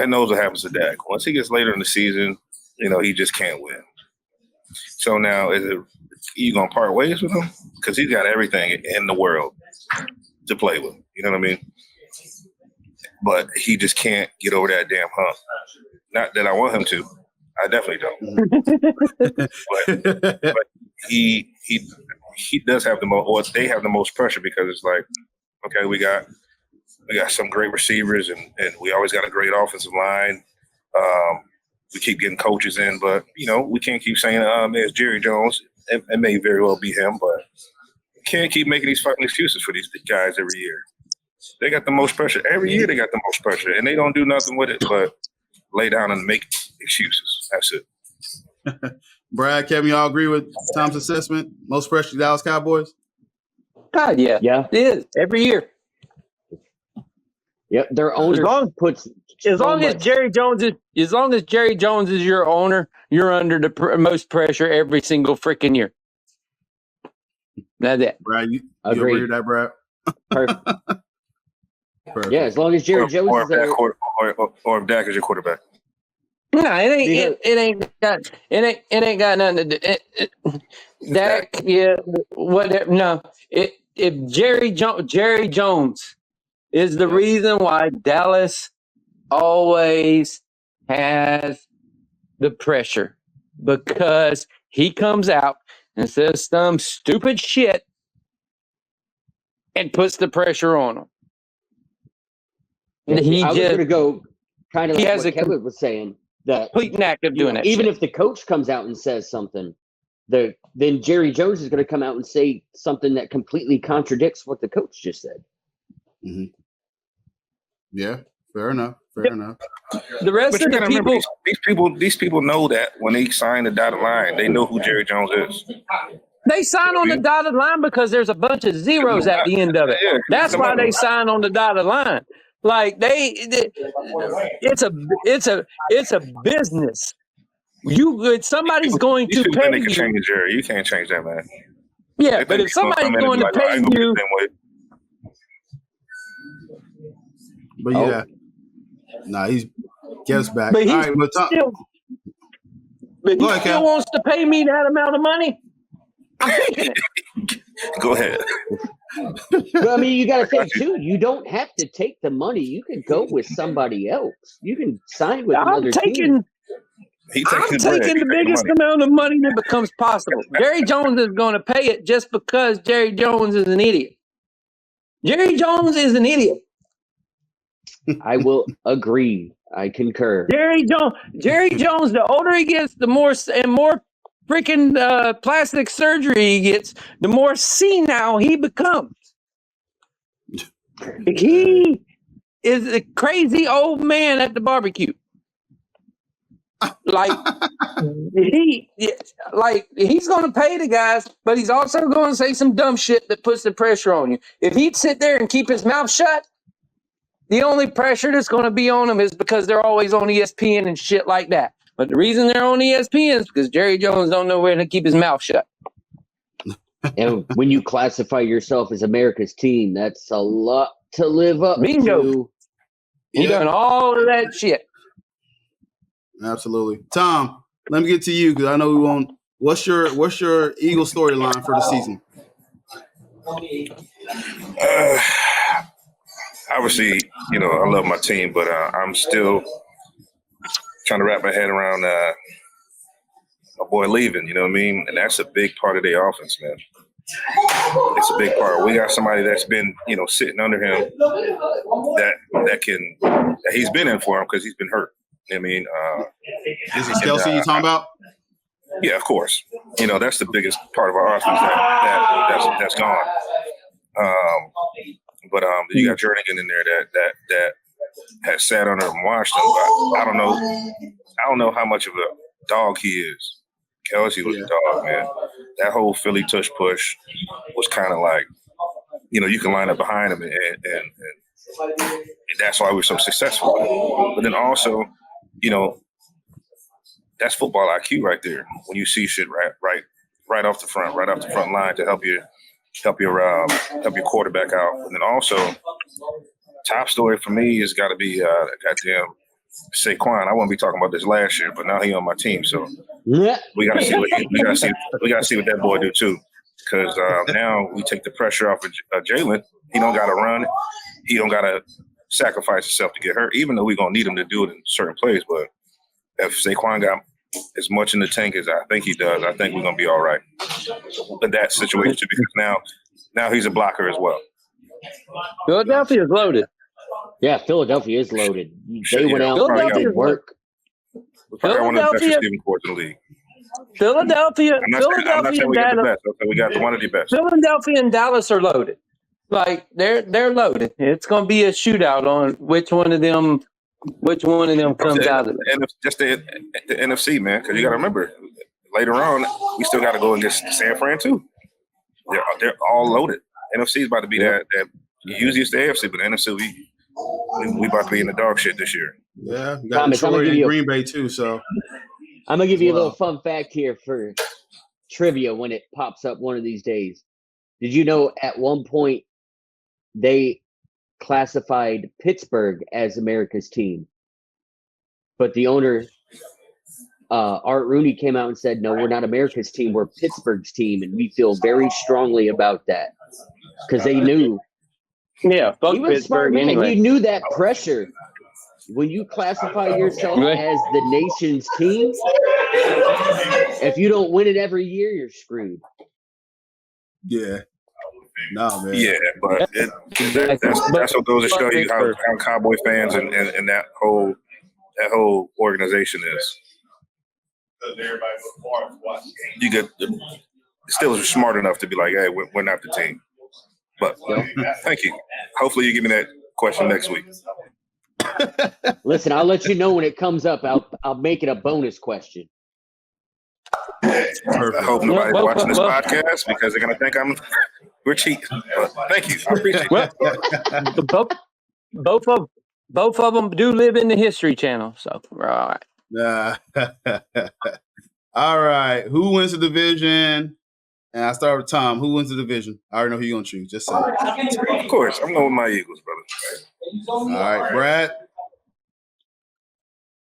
knows what happens to Dak. Once he gets later in the season, he just can't win. So now, you gonna part ways with him? Because he's got everything in the world to play with. You know what I mean? But he just can't get over that damn hump. Not that I want him to. I definitely don't. but he does have the most. Or they have the most pressure because it's like, okay, we got some great receivers and we always got a great offensive line. We keep getting coaches in, but we can't keep saying it's Jerry Jones. It may very well be him, but we can't keep making these fucking excuses for these guys every year. They got the most pressure. Every year they got the most pressure, and they don't do nothing with it but lay down and make excuses. That's it. Brad, Kevin, y'all agree with Tom's assessment? Most pressure to Dallas Cowboys? God, yeah. It is. Every year. Yep, their owner puts as long as Jerry Jones is your owner, you're under the most pressure every single freaking year. That's it. Brad, you agree with that, Brad? Perfect. Yeah, as long as Jerry Jones is there. Or if Dak is your quarterback. No, it ain't got nothing to do. Dak, yeah, whatever. No, if Jerry Jones is the reason why Dallas always has the pressure, because he comes out and says some stupid shit and puts the pressure on him. I was going to go kind of like what Kevin was saying. That complete knack of doing it. Even if the coach comes out and says something, then Jerry Jones is going to come out and say something that completely contradicts what the coach just said. Mm-hmm. Yeah, fair enough. The rest of the these people know that when they sign the dotted line, they know who Jerry Jones is. They sign on the dotted line because there's a bunch of zeros at the end of it. That's why they sign on the dotted line. Like it's a business. Somebody's going to pay they can you. Change Jerry. You can't change that, man. Yeah, but if somebody's going to pay you. But yeah, he gets back. But he all right, still wants to pay me that amount of money. I'm taking it. Go ahead. But I mean, you got to think too. You don't have to take the money. You can go with somebody else. You can sign with another team. I'm taking the biggest amount of money that becomes possible. Jerry Jones is going to pay it just because Jerry Jones is an idiot. Jerry Jones is an idiot. I will agree. I concur. Jerry Jones, the older he gets, the more freaking plastic surgery he gets, the more senile he becomes. He is a crazy old man at the barbecue. Like he's going to pay the guys, but he's also going to say some dumb shit that puts the pressure on you. If he'd sit there and keep his mouth shut, the only pressure that's going to be on him is because they're always on ESPN and shit like that. But the reason they're on ESPN is because Jerry Jones don't know where to keep his mouth shut. And when you classify yourself as America's team, that's a lot to live up to. He done all of that shit. Absolutely. Tom, let me get to you because I know we won't. What's your Eagle storyline for the season? Obviously, I love my team, but I'm still trying to wrap my head around my boy leaving, you know what I mean? And that's a big part of their offense, man. It's a big part. We got somebody that's been, sitting under him that he's been in for him because he's been hurt. I mean, is it Kelsey you talking about? Yeah, of course. That's the biggest part of our offense that's gone. But you got Jernigan in there that has sat under him and watched him. But I don't know how much of a dog he is. Kelsey was a dog, man. That whole Philly tush push was kind of like, you can line up behind him, and that's why we're so successful. But then also, that's football IQ right there. When you see shit right off the front line to help your quarterback out. And then also, top story for me has got to be goddamn Saquon. I wouldn't be talking about this last year, but now he on my team, so we got to see what that boy do too. Because now we take the pressure off of Jalen. He don't got to run. He don't got to sacrifice himself to get hurt, even though we're going to need him to do it in certain plays. But if Saquon got as much in the tank as I think he does, I think we're going to be all right in that situation too, because now he's a blocker as well. Philadelphia is loaded. Yeah, Philadelphia is loaded. They went out and work. Probably one of the best receiving corps in the league. Philadelphia I'm not saying we got the best. We got one of the best. Philadelphia and Dallas are loaded. Like they're loaded. It's going to be a shootout on which one of them comes out of it. Just the NFC, man, because you got to remember later on we still got to go against San Fran too. They're all loaded. NFC is about to be that usually it's the AFC, but the NFC we about to be in the dog shit this year. Yeah, you got Detroit and Green Bay too. So I'm gonna give you a little fun fact here for trivia when it pops up one of these days. Did you know at one point they classified Pittsburgh as America's team, but the owner Art Rooney came out and said, "No, we're not America's team. We're Pittsburgh's team, and we feel very strongly about that." Because they knew. Yeah, fuck he was Pittsburgh smart man. anyway. He knew that pressure. When you classify yourself as the nation's team, if you don't win it every year, you're screwed. Yeah. No, man. Yeah, but that's what goes to show you how Cowboy fans and that whole organization is. You get still smart enough to be like, hey, we're not the team. But thank you. Hopefully you give me that question next week. Listen, I'll let you know when it comes up. I'll make it a bonus question. Perfect. I hope nobody's watching this podcast because they're gonna think we're cheating. But thank you. I appreciate that. Both of them do live in the History Channel, so we're all right. All right. Who wins the division? And I start with Tom. Who wins the division? I already know who you're going to choose. Just say it. Of course. I'm going with my Eagles, brother. All right, Brad.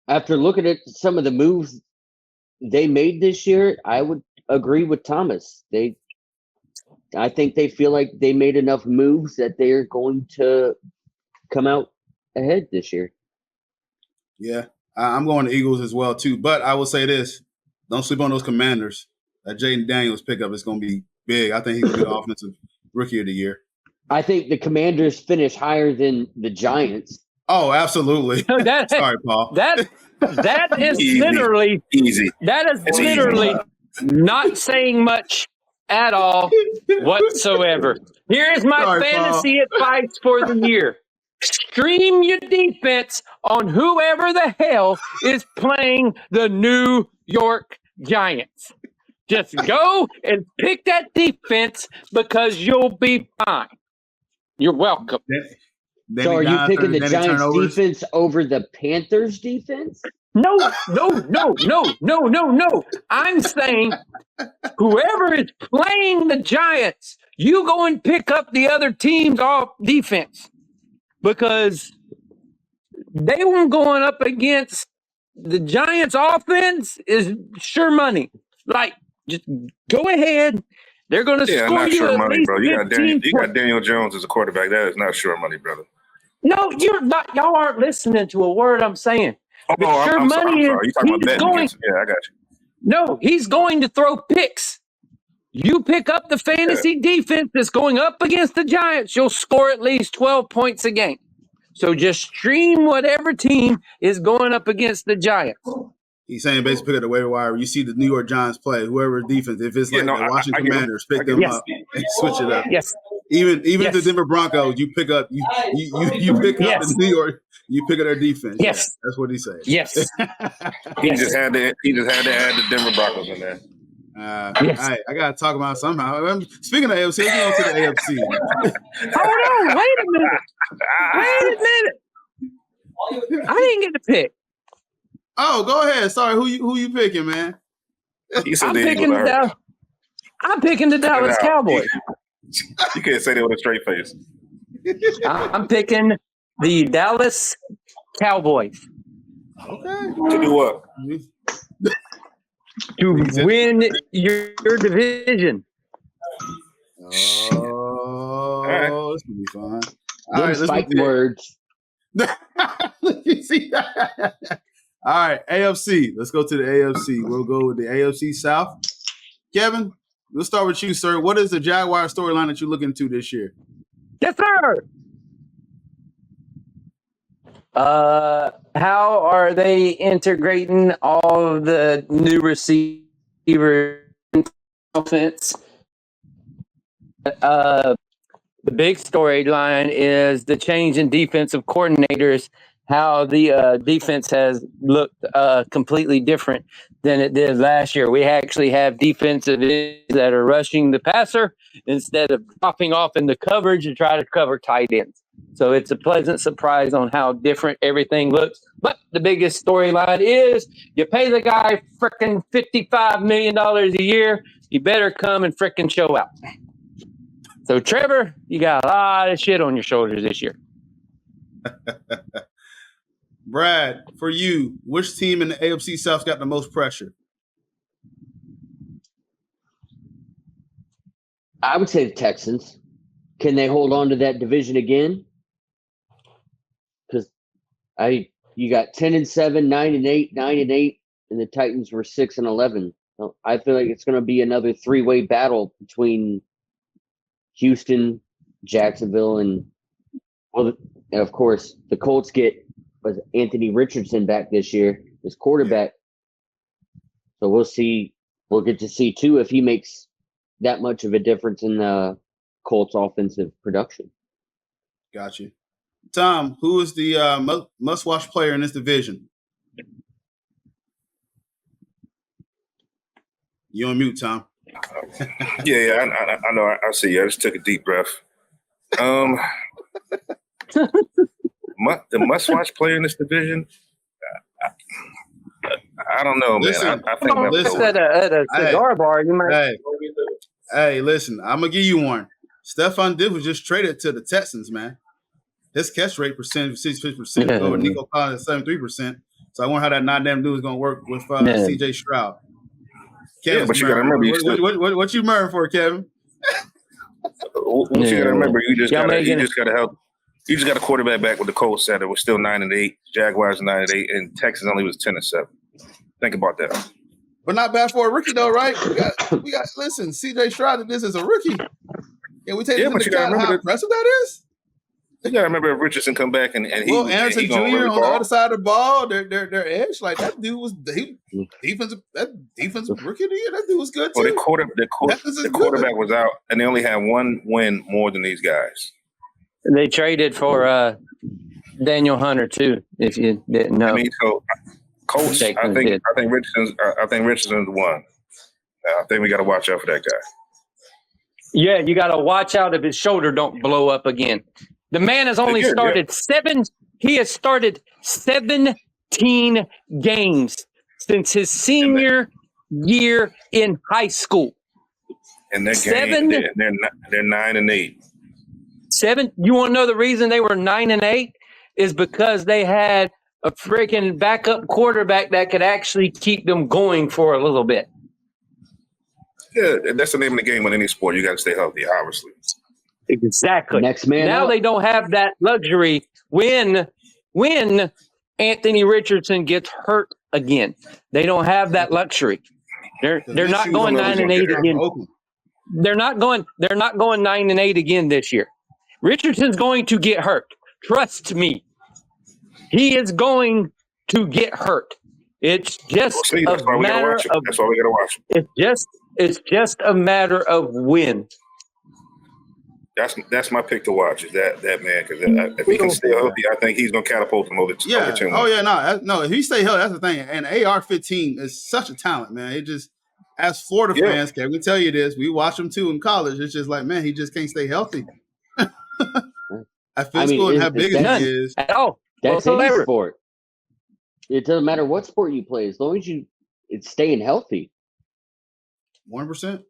After looking at some of the moves they made this year, I would agree with Thomas. I think they feel like they made enough moves that they're going to come out ahead this year. Yeah, I'm going to Eagles as well, too. But I will say this. Don't sleep on those Commanders. That Jaden Daniels pickup is going to be big. I think he's going to be the offensive rookie of the year. I think the Commanders finish higher than the Giants. Oh, absolutely. Sorry, Paul. That is literally easy. That is literally not saying much at all whatsoever. Here is my fantasy advice for the year. Stream your defense on whoever the hell is playing the New York Giants. Just go and pick that defense because you'll be fine. You're welcome. So are you picking the Giants defense over the Panthers defense? No. I'm saying whoever is playing the Giants, you go and pick up the other team's off defense because they were going up against the Giants offense is sure money. Like, just go ahead. They're going to score not you sure at money, least bro. You got 15 Daniel Jones as a quarterback. That is not sure money, brother. No, you're not. Y'all aren't listening to a word I'm saying. I'm sorry. You're talking about betting against him. Yeah, I got you. No, he's going to throw picks. You pick up the fantasy defense that's going up against the Giants, you'll score at least 12 points a game. So just stream whatever team is going up against the Giants. He's saying basically pick up the waiver wire. You see the New York Giants play, whoever defense, if it's like the Washington Commanders, pick them up and switch it up. Yes. Even the Denver Broncos, you pick up you pick up the New York, you pick up their defense. Yes, yeah, that's what he's saying. Yes. He just had to add the Denver Broncos in there. Yes. All right, I gotta talk about it somehow. Speaking of AFC, let's go to the AFC. Hold on, wait a minute. I didn't get to pick. Oh, go ahead. Sorry, who you picking, man? I'm picking the Dallas Cowboys. You can't say that with a straight face. I'm picking the Dallas Cowboys. Okay. To do what? To win your division. Oh, right. This will be fun. All right, let's fight words. You see that? All right, AFC. Let's go to the AFC. We'll go with the AFC South. Kevin, we'll start with you, sir. What is the Jaguar storyline that you're looking to this year? Yes, sir. How are they integrating all of the new receiver offense? The big storyline is the change in defensive coordinators, how the defense has looked completely different than it did last year. We actually have defensive that are rushing the passer instead of dropping off in the coverage to try to cover tight ends. So it's a pleasant surprise on how different everything looks. But the biggest storyline is you pay the guy freaking $55 million a year. You better come and freaking show out. So, Trevor, you got a lot of shit on your shoulders this year. Brad, for you, which team in the AFC South got the most pressure? I would say the Texans. Can they hold on to that division again? Because you got 10-7, 9-8, 9-8, and the Titans were 6-11. So I feel like it's going to be another three-way battle between Houston, Jacksonville, and of course the Colts get Anthony Richardson back this year as quarterback. So we'll see. We'll get to see too if he makes that much of a difference in the Colts offensive production. Got you. Tom, who is the must-watch player in this division? You on mute, Tom. Yeah, I know. I see. I just took a deep breath. The must-watch player in this division. I don't know, man. I think at a cigar bar, you might. Hey, listen. I'm gonna give you one. Stephon Diggs was just traded to the Texans, man. His catch rate percentage was 66% over Nico Collins at 73%. So I wonder how that non-damn dude is gonna work with CJ Stroud. Yeah, but you gotta remember, what you murmuring for, Kevin? What you gotta remember, you just gotta help. You just got a quarterback back with the Colts that was still 9-8, Jaguars 9-8, and Texas only was 10-7. Think about that. But not bad for a rookie, though, right? We got. Listen, CJ Stroud did this as a rookie. And we take into account how impressive that is. You gotta remember if Richardson come back and Anderson Jr. really on the other side of the ball, their edge, like that dude was defensive rookie of the year. That dude was good too. Well, the quarterback was out, and they only had one win more than these guys. They traded for Daniel Hunter too. If you didn't know, I mean, so Colts. I think Richardson's the one. I think we got to watch out for that guy. Yeah, you got to watch out if his shoulder don't blow up again. The man has only started He has started 17 games since his senior year in high school. And they're 9-8. You want to know the reason they were 9-8 is because they had a freaking backup quarterback that could actually keep them going for a little bit. Yeah, that's the name of the game with any sport. You got to stay healthy, obviously. Exactly. Next man now up. They don't have that luxury when Anthony Richardson gets hurt again. They don't have that luxury. They're not going 9-8 again. They're not going 9-8 again this year. Richardson's going to get hurt. Trust me. He is going to get hurt. It's just a matter of. That's why we got to watch him. It's just a matter of when. That's my pick to watch. Is that man? Because if he can stay healthy, I think he's going to catapult him over 10 months. Oh yeah, no. If he stay healthy, that's the thing. And AR-15 is such a talent, man. It just, as Florida fans, can we tell you this? We watch him too in college. It's just like, man, he just can't stay healthy. At physical and how big as he is at all. That's any sport. It doesn't matter what sport you play, as long as it's staying healthy. 1%,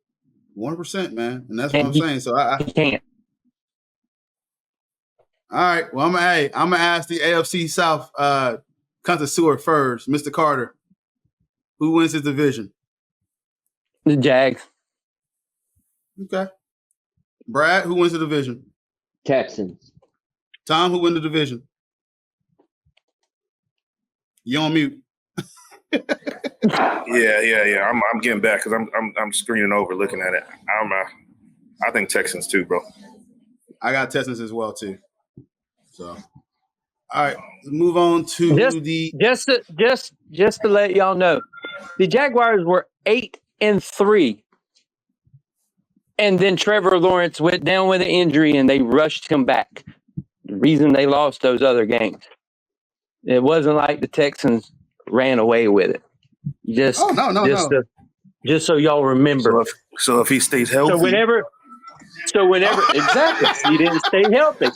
man, and that's what I'm saying. So I can't. All right. Well, I'm gonna ask the AFC South connoisseur first, Mr. Carter. Who wins this division? The Jags. Okay. Brad, who wins the division? Texans. Tom, who wins the division? You on mute? Yeah. I'm getting back because I'm screening over, looking at it. I think Texans too, bro. I got Texans as well too. So, all right, let's move on to just to let y'all know, the Jaguars were 8-3 And then Trevor Lawrence went down with an injury, and they rushed him back. The reason they lost those other games. It wasn't like the Texans ran away with it. Just so y'all remember. So if he stays healthy. So whenever exactly, he didn't stay healthy.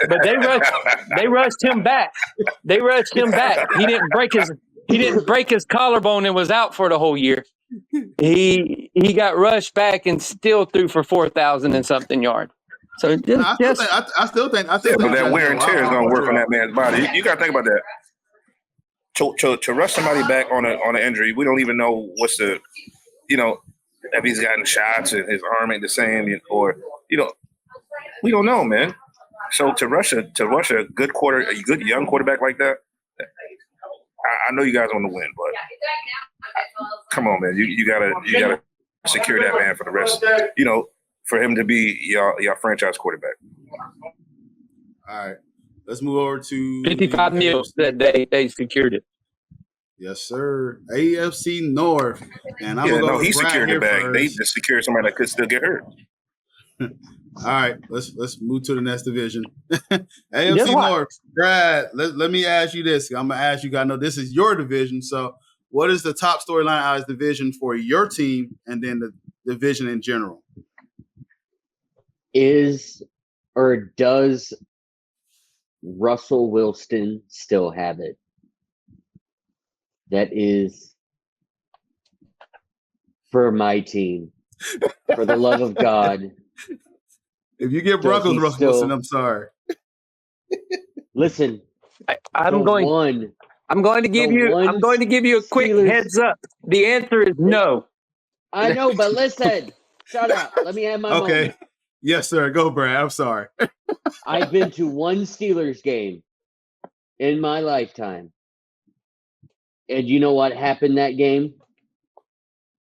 But they rushed him back. He didn't break his collarbone and was out for the whole year. He got rushed back and still threw for 4,000 and something yards. So I still think but that wear and tear is going to work on that man's body. You got to think about that. To rush somebody back on an injury, we don't even know what's the, if he's gotten shots and his arm ain't the same, or we don't know, man. So to rush a good young quarterback like that, I know you guys want to win, but come on, man, you gotta secure that man for the rest, for him to be your franchise quarterback. All right, let's move over to 55 mils that they secured it. Yes, sir. AFC North, and he secured the bag. They just secured somebody that could still get hurt. All right, let's move to the next division. AFC North, Brad. Let me ask you this. I'm gonna ask you. I know this is your division. So, what is the top storyline out of this division for your team, and then the division in general? Does Russell Wilson still have it? That is for my team. For the love of God. If you get Broncos Russell Wilson, I'm sorry. Listen, I'm going to give you a quick heads up. The answer is no. I know, but listen, shut up. Let me have my moment. Yes, sir. Go, Brad. I'm sorry. I've been to one Steelers game in my lifetime. And you know what happened that game?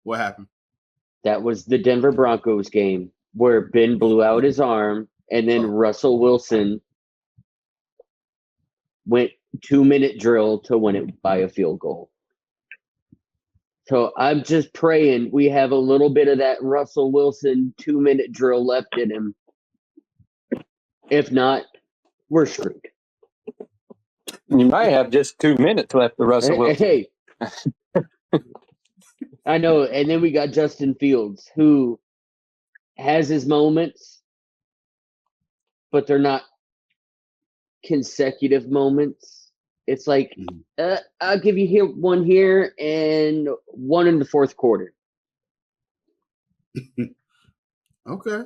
What happened? That was the Denver Broncos game where Ben blew out his arm and then Russell Wilson went 2-minute drill to win it by a field goal. So I'm just praying we have a little bit of that Russell Wilson 2-minute drill left in him. If not, we're screwed. You might have just 2 minutes left for Russell Wilson. Hey. I know. And then we got Justin Fields, who has his moments, but they're not consecutive moments. It's like, I'll give you one here and one in the fourth quarter. Okay.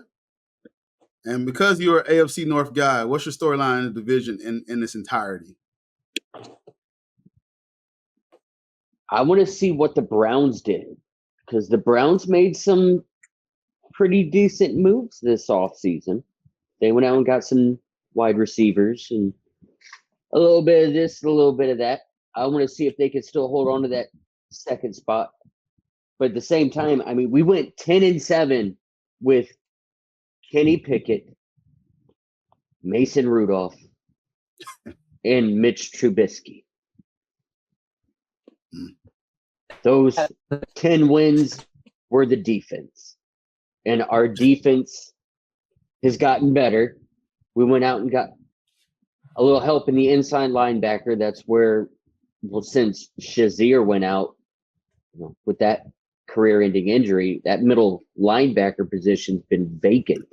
And because you're an AFC North guy, what's your storyline in the division in its entirety? I want to see what the Browns did, because the Browns made some pretty decent moves this offseason. They went out and got some wide receivers and a little bit of this, a little bit of that. I want to see if they can still hold on to that second spot. But at the same time, I mean, we went 10-7 with Kenny Pickett, Mason Rudolph, and Mitch Trubisky. Those 10 wins were the defense. And our defense has gotten better. We went out and got a little help in the inside linebacker. That's where, since Shazier went out with that career-ending injury, that middle linebacker position's been vacant.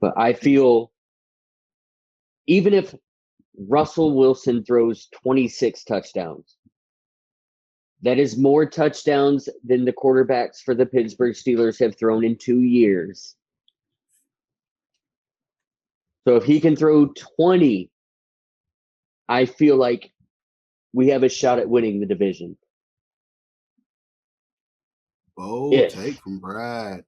But I feel even if Russell Wilson throws 26 touchdowns, that is more touchdowns than the quarterbacks for the Pittsburgh Steelers have thrown in 2 years. So if he can throw 20, I feel like we have a shot at winning the division. Take from Brad.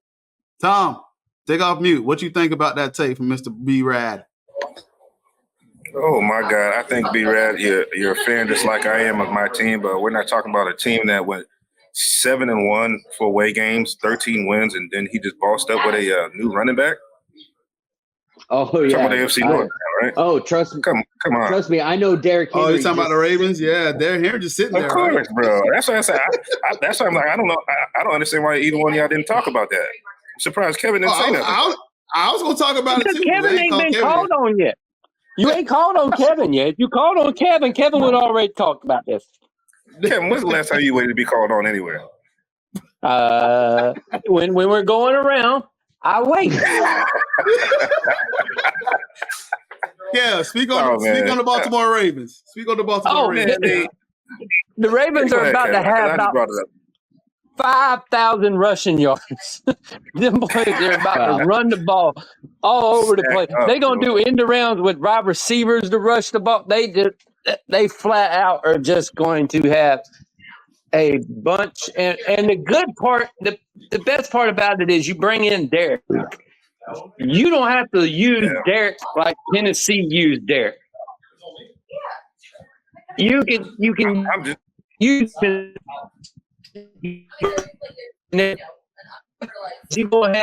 Tom, take off mute. What you think about that take from Mr. B. Rad? Oh my God! I think B-Rad, you're a fan just like I am of my team, but we're not talking about a team that went 7-1 for away games, 13 wins, and then he just bossed up with a new running back. Oh yeah, talking about the AFC North, right? Oh, trust me. Come on. Trust me, I know Derrick Henry. Oh, you talking about the Ravens? Yeah, Derrick Henry just sitting there. Of course, right? bro. That's what I said. That's why I'm like, I don't know. I don't understand why either one of y'all didn't talk about that. I'm surprised Kevin didn't say nothing. I was gonna talk about it too. Kevin ain't been called on yet. You ain't called on Kevin yet. If you called on Kevin, Kevin would already talk about this. Kevin, when's the last time you waited to be called on anywhere? When we're going around, I wait. Yeah, speak on the Baltimore Ravens. Speak on the Baltimore Ravens. The Ravens are about to have about 5,000 rushing yards. Them boys are about to run the ball all over the place. They're gonna do end arounds with wide receivers to rush the ball. They flat out are just going to have a bunch. And the good part, the best part about it is you bring in Derrick. You don't have to use Derrick like Tennessee used Derrick. You can use it. You're going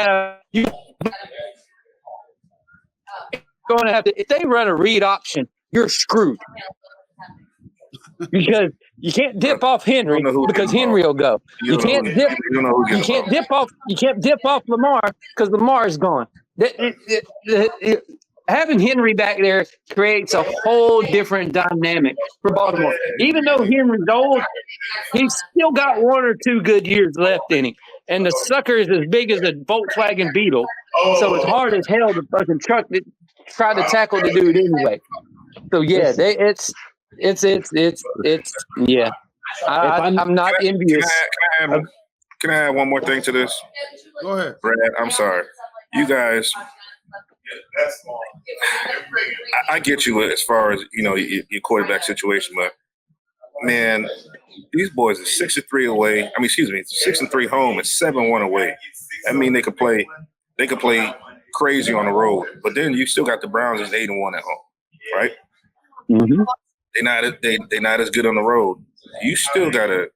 to have to, if they run a read option, you're screwed. Because you can't dip off Henry because Henry will go. You can't dip off Lamar because Lamar's gone. Having Henry back there creates a whole different dynamic for Baltimore. Even though Henry's old, he's still got 1 or 2 good years left in him. And the sucker is as big as a Volkswagen Beetle. So it's hard as hell to fucking try to tackle the dude anyway. So yeah, yeah. I'm not envious. Can I add one more thing to this? Go ahead. Brad, I'm sorry. You guys, I get you as far as, your quarterback situation, but man, these boys are 6-3 away. 6-3 home and 7-1 away. I mean, they could play crazy on the road, but then you still got the Browns as 8-1 at home, right? Mm-hmm. They're not as good on the road. You still gotta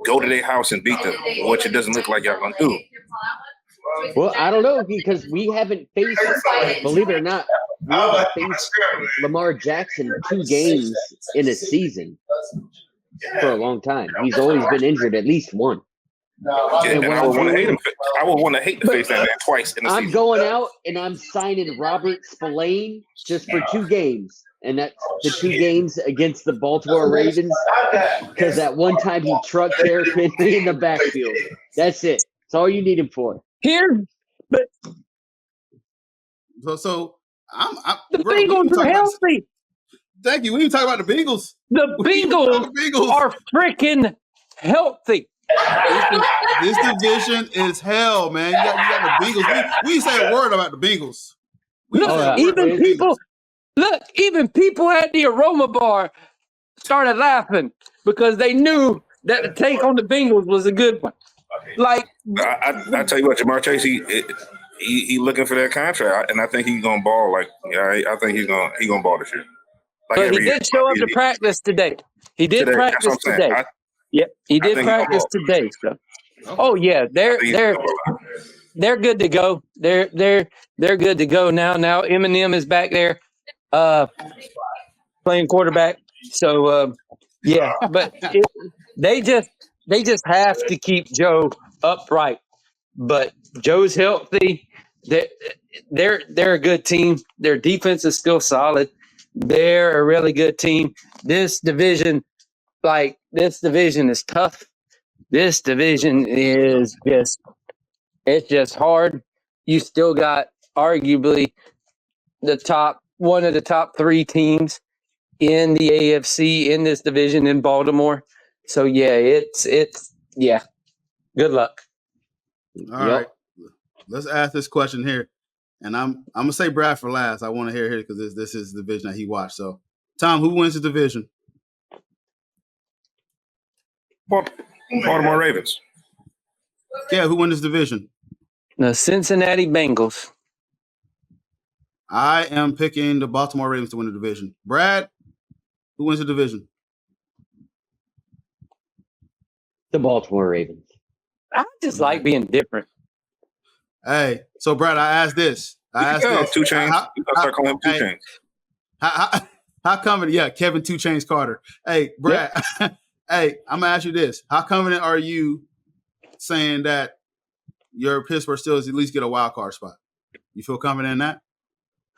go to their house and beat them, which it doesn't look like y'all gonna do. Well, I don't know because we haven't faced, believe it or not, we haven't faced Lamar Jackson 2 games in a season for a long time. He's always been injured at least one. And I would want to hate to face that man twice in a season. I'm going out and I'm signing Robert Spillane just for 2 games. And that's the 2 games against the Baltimore Ravens because at one time he trucked Derrick Henry in the backfield. That's it. That's all you need him for. Here, but so I'm the Bengals are healthy. Thank you. We didn't talk about the Bengals. The Bengals are freaking healthy. This division is hell, man. You got the Bengals. We say a word about the Bengals. Even people at the Aroma Bar started laughing because they knew that the take on the Bengals was a good one. Like I tell you what, Jamar Chase, he looking for that contract, and I think he's gonna ball. I think he's gonna ball this year. But he did show up to practice today. He did practice today. He did practice today. So, oh yeah, they're good to go. They're good to go now. Now Eminem is back there, playing quarterback. So yeah, but they just have to keep Joe upright. But Joe's healthy. They're a good team. Their defense is still solid. They're a really good team. This division is tough. This division is just hard. You still got arguably one of the top 3 teams in the AFC in this division in Baltimore. So yeah, it's good luck. All right. Let's ask this question here. And I'm gonna say Brad for last. I want to hear here because this is the division that he watched. So Tom, who wins the division? Baltimore Ravens. Yeah, who wins this division? The Cincinnati Bengals. I am picking the Baltimore Ravens to win the division. Brad, who wins the division? The Baltimore Ravens. I just like being different. Hey, so Brad, I asked this. I asked this. 2 Chainz. You gotta start calling him 2 Chainz. How confident? Yeah, Kevin 2 Chainz Carter. Hey, Brad. Yep. Hey, I'm gonna ask you this: how confident are you saying that your Pittsburgh Steelers at least get a wild card spot? You feel confident in that?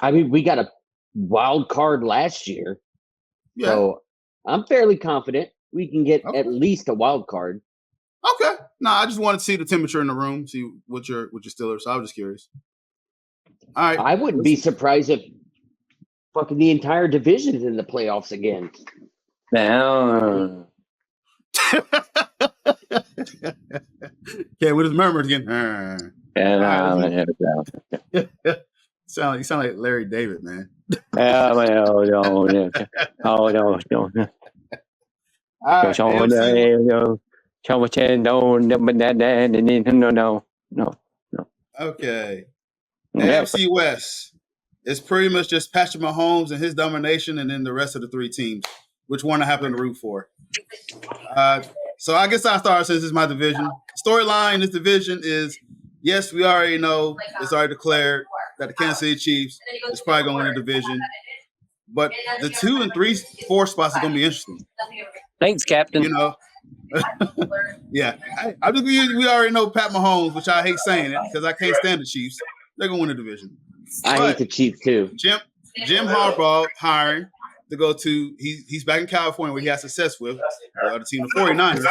I mean, we got a wild card last year, so I'm fairly confident we can get at least a wild card. Okay. No, I just wanted to see the temperature in the room, see what your Steelers. So I was just curious. All right. I wouldn't be surprised if fucking the entire division's in the playoffs again. Now, okay, with his murmurs again. You sound like Larry David, man. Okay. AFC West. It's pretty much just Patrick Mahomes and his domination, and then the rest of the 3 teams. Which one I happen to root for? So I guess I'll start since it's my division. Storyline in this division is, yes, we already know, it's already declared that the Kansas City Chiefs is probably going to win the division. But the 2 and 3, 4 spots are going to be interesting. Thanks, Captain. You know, yeah. We already know Pat Mahomes, which I hate saying it because I can't stand the Chiefs. They're going to win the division. I hate the Chiefs too. Jim Harbaugh hiring to go to he's back in California where he has success with the other team, the 49ers.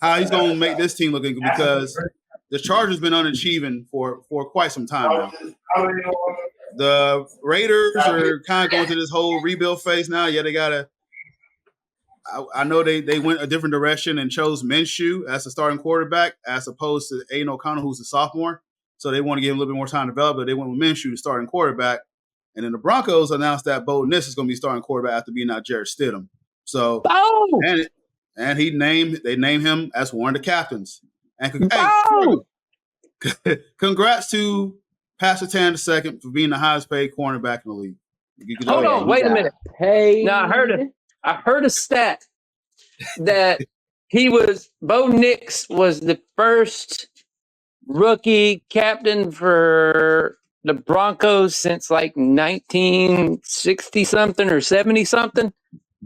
How he's going to make this team look good because the Chargers been unachieving for quite some time now. The Raiders are kind of going through this whole rebuild phase now. Yeah, they got to. I know they went a different direction and chose Minshew as the starting quarterback as opposed to Aiden O'Connell, who's a sophomore. So they want to give him a little bit more time to develop, but they went with Minshew, the starting quarterback. And then the Broncos announced that Bo Nix is going to be starting quarterback after being out Jarrett Stidham. So and they named him as one of the captains. And congrats to Pat Surtain II for being the highest paid cornerback in the league. Hold on, wait a minute. Hey, now I heard a stat that Bo Nix was the first rookie captain for the Broncos since like 1960 something or 70 something.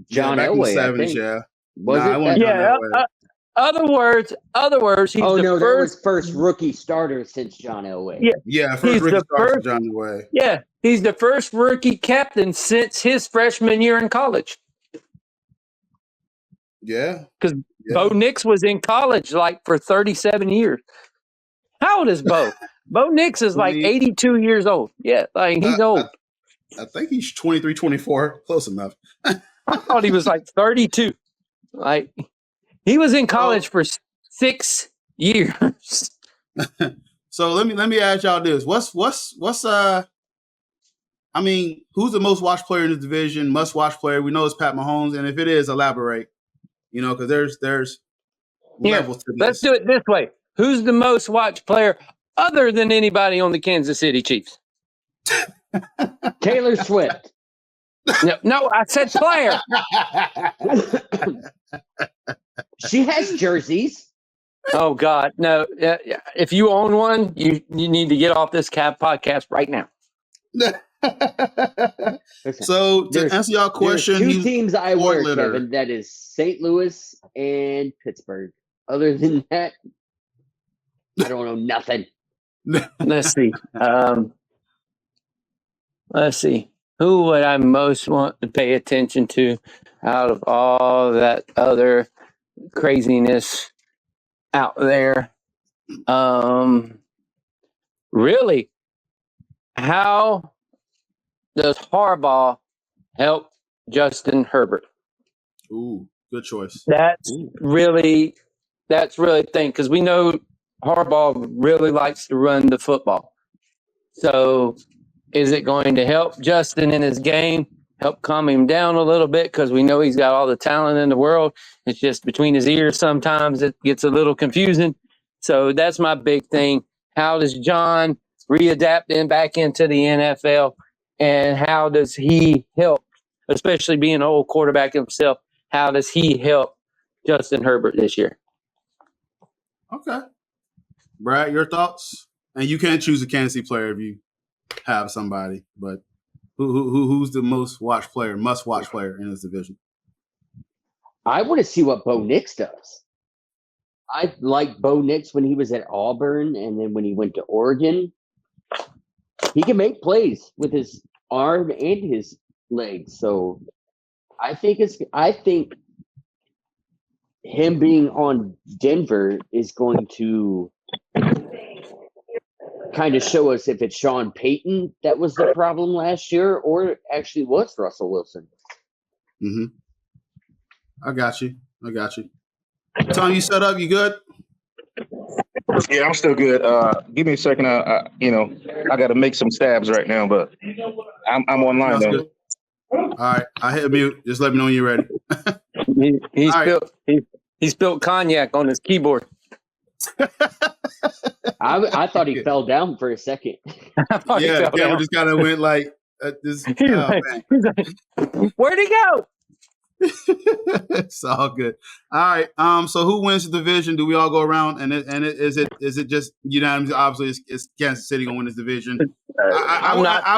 John Elway, I think. Yeah. Was it? Other words, he's that was first rookie starter since John Elway. Yeah, first rookie starter since John Elway. Yeah, he's the first rookie captain since his freshman year in college. Yeah. Because Bo Nix was in college like for 37 years. How old is Bo? Bo Nix is like 82 years old. Yeah, like he's old. I think he's 23, 24. Close enough. I thought he was like 32. Like he was in college for 6 years. So let me ask y'all this. What's who's the most watched player in this division? Must watch player. We know it's Pat Mahomes, and if it is, elaborate. You know, because there's levels to this. Let's do it this way. Who's the most watched player other than anybody on the Kansas City Chiefs? Taylor Swift. No, I said player. She has jerseys. Oh God, no! If you own one, you need to get off this podcast right now. So to answer y'all question, two teams I wear, Kevin. That is St. Louis and Pittsburgh. Other than that, I don't know nothing. Let's see. Who would I most want to pay attention to out of all that other craziness out there? Really, how does Harbaugh help Justin Herbert? Ooh, good choice. That's really the thing, because we know Harbaugh really likes to run the football. So is it going to help Justin in his game, help calm him down a little bit? Because we know he's got all the talent in the world. It's just between his ears sometimes it gets a little confusing. So that's my big thing. How does John readapt back into the NFL? And how does he help, especially being an old quarterback himself, how does he help Justin Herbert this year? Okay. Brad, your thoughts? And you can't choose a Kansas City player if you have somebody. But who's the must watch player in this division? I want to see what Bo Nix does. I liked Bo Nix when he was at Auburn, and then when he went to Oregon. He can make plays with his arm and his legs. So I think him being on Denver is going to kind of show us if it's Sean Payton that was the problem last year or it actually was Russell Wilson. Mm-hmm. I got you. Tom, you set up? You good? Yeah, I'm still good. Give me a second. I got to make some stabs right now, but I'm online though. Good. All right, I hit mute. Just let me know when you're ready. He spilled cognac on his keyboard. I thought he fell down for a second. Yeah, we just kind of went like this. Where'd he go? It's all good. All right. So who wins the division? Do we all go around? Is it just unanimous? Obviously, it's Kansas City gonna win this division. I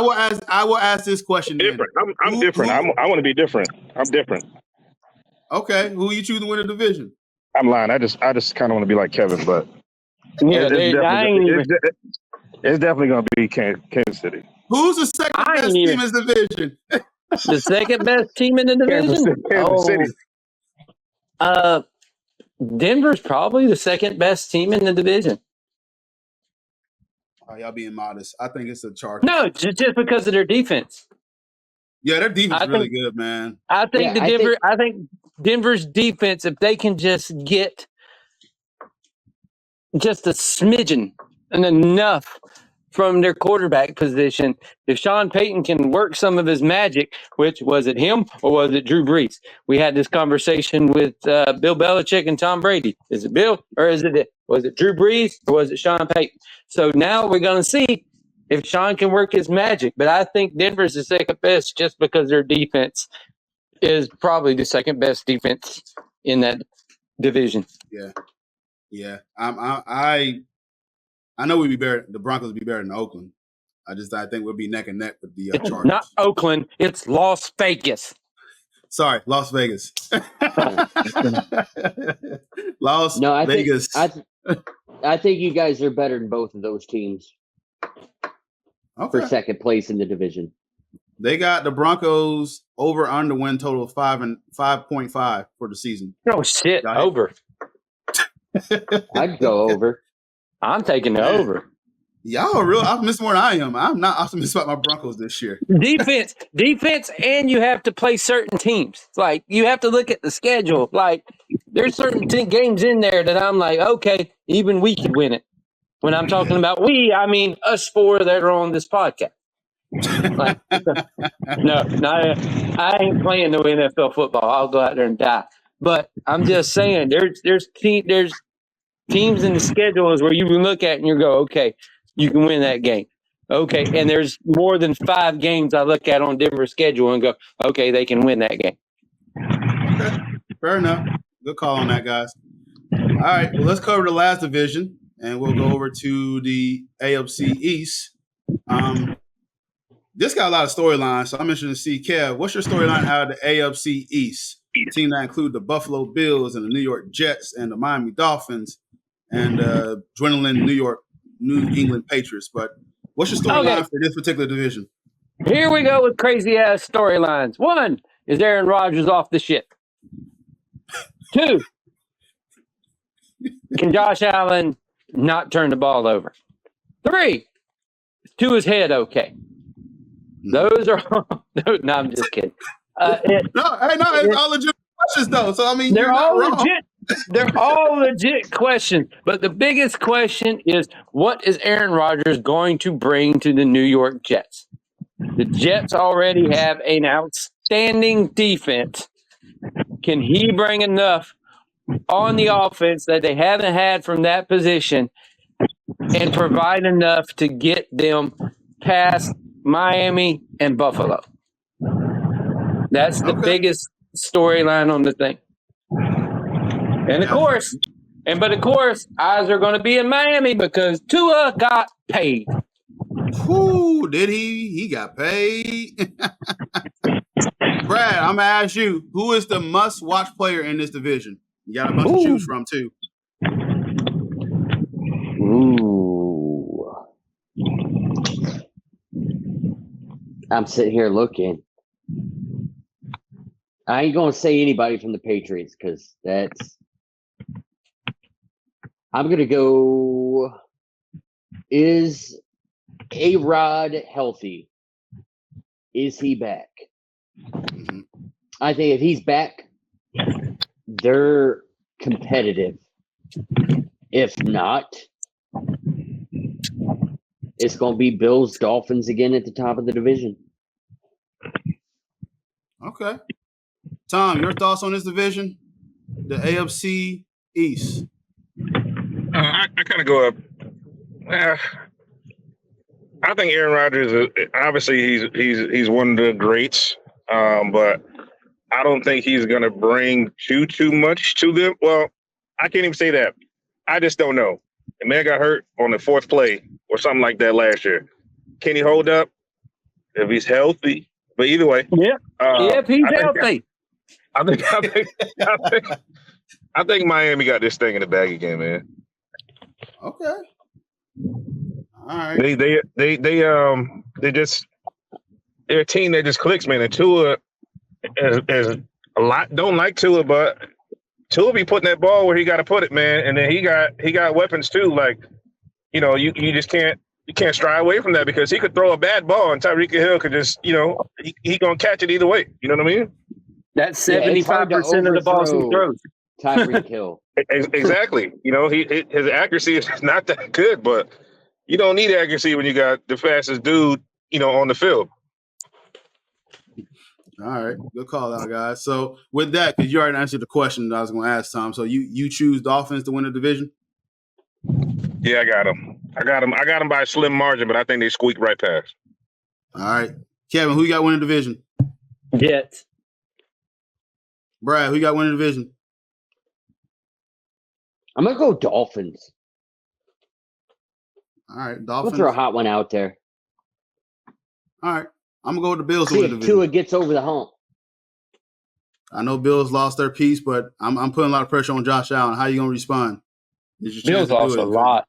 will ask this question. Different. I'm different. I want to be different. I'm different. Okay. Who you choose to win the division? I'm lying. I just kind of want to be like Kevin, but yeah, it's definitely gonna be Kansas City. Who's the second best team in this division? The second best team in the division? Kansas City. Denver's probably the second best team in the division. Oh, y'all being modest. I think it's the Chargers. No, just because of their defense. Yeah, their defense is really good, man. I think I think Denver's defense, if they can just get just a smidgen and enough from their quarterback position, if Sean Payton can work some of his magic, which was it him or was it Drew Brees? We had this conversation with Bill Belichick and Tom Brady. Is it Bill or was it Drew Brees or was it Sean Payton? So now we're going to see if Sean can work his magic. But I think Denver's the second best just because their defense is probably the second best defense in that division. Yeah. I know we'd be better. The Broncos would be better than Oakland. I think we'll be neck and neck with the Chargers. Not Oakland. It's Las Vegas. Sorry, Las Vegas. Vegas. I think you guys are better than both of those teams for second place in the division. They got the Broncos over under win total of 5.5 for the season. Oh shit, over. I'd go over. I'm taking the over. Y'all are real optimistic more than I am. I'm not optimistic about my Broncos this year. Defense, and you have to play certain teams. Like, you have to look at the schedule. Like, there's certain games in there that I'm like, okay, even we could win it. When I'm talking about we, I mean us four that are on this podcast. Like, no, I ain't playing no NFL football. I'll go out there and die. But I'm just saying, there's teams in the schedules where you can look at and you go, okay, you can win that game. Okay, and there's more than 5 games I look at on Denver's schedule and go, okay, they can win that game. Okay, fair enough. Good call on that, guys. All right, well, let's cover the last division, and we'll go over to the AFC East. This got a lot of storylines, so I'm interested to see, Kev, what's your storyline out of the AFC East? A team that include the Buffalo Bills and the New York Jets and the Miami Dolphins and dwindling New England Patriots. But what's your storyline for this particular division? Here we go with crazy ass storylines. 1 is Aaron Rodgers off the ship. 2, can Josh Allen not turn the ball over? 3, is to his head okay? Those are no, I'm just kidding. It's all legit questions though. So I mean, they're all legit. They're all legit questions. But the biggest question is, what is Aaron Rodgers going to bring to the New York Jets? The Jets already have an outstanding defense. Can he bring enough on the offense that they haven't had from that position and provide enough to get them past Miami and Buffalo? That's the biggest storyline on the thing. And of course, eyes are going to be in Miami because Tua got paid. Whoo, did he? He got paid. Brad, I'm going to ask you, who is the must-watch player in this division? You got a bunch to choose from, too. Ooh. I'm sitting here looking. I ain't going to say anybody from the Patriots because that's... I'm going to go... Is A-Rod healthy? Is he back? Mm-hmm. I think if he's back, they're competitive. If not, it's going to be Bills, Dolphins again at the top of the division. Okay. Tom, your thoughts on this division? The AFC East. I kind of go up. I think Aaron Rodgers, obviously, he's one of the greats, but I don't think he's going to bring too much to them. Well, I can't even say that. I just don't know. The man got hurt on the fourth play or something like that last year. Can he hold up if he's healthy? But either way, if he's healthy, I think Miami got this thing in the bag again, man. Okay. All right. They just they're a team that just clicks, man. And Tua is a lot don't like Tua, but Tua be putting that ball where he got to put it, man. And then he got weapons too. Like, you just can't stray away from that because he could throw a bad ball and Tyreek Hill could just, he gonna catch it either way. You know what I mean? That's 75% of the balls he throws. Tyreek Hill. Exactly. His accuracy is not that good, but you don't need accuracy when you got the fastest dude, on the field. All right. Good call out, guys. So with that, because you already answered the question that I was going to ask, Tom. So you choose Dolphins to win the division? Yeah, I got them. I got them by a slim margin, but I think they squeak right past. All right. Kevin, who you got winning the division? Jets. Brad, who you got winning the division? I'm going to go Dolphins. All right. Dolphins. We'll throw a hot one out there. All right. I'm going to go with the Bills to See win the if division. Tua gets over the hump. I know Bills lost their piece, but I'm putting a lot of pressure on Josh Allen. How are you going to respond? Bills lost a lot.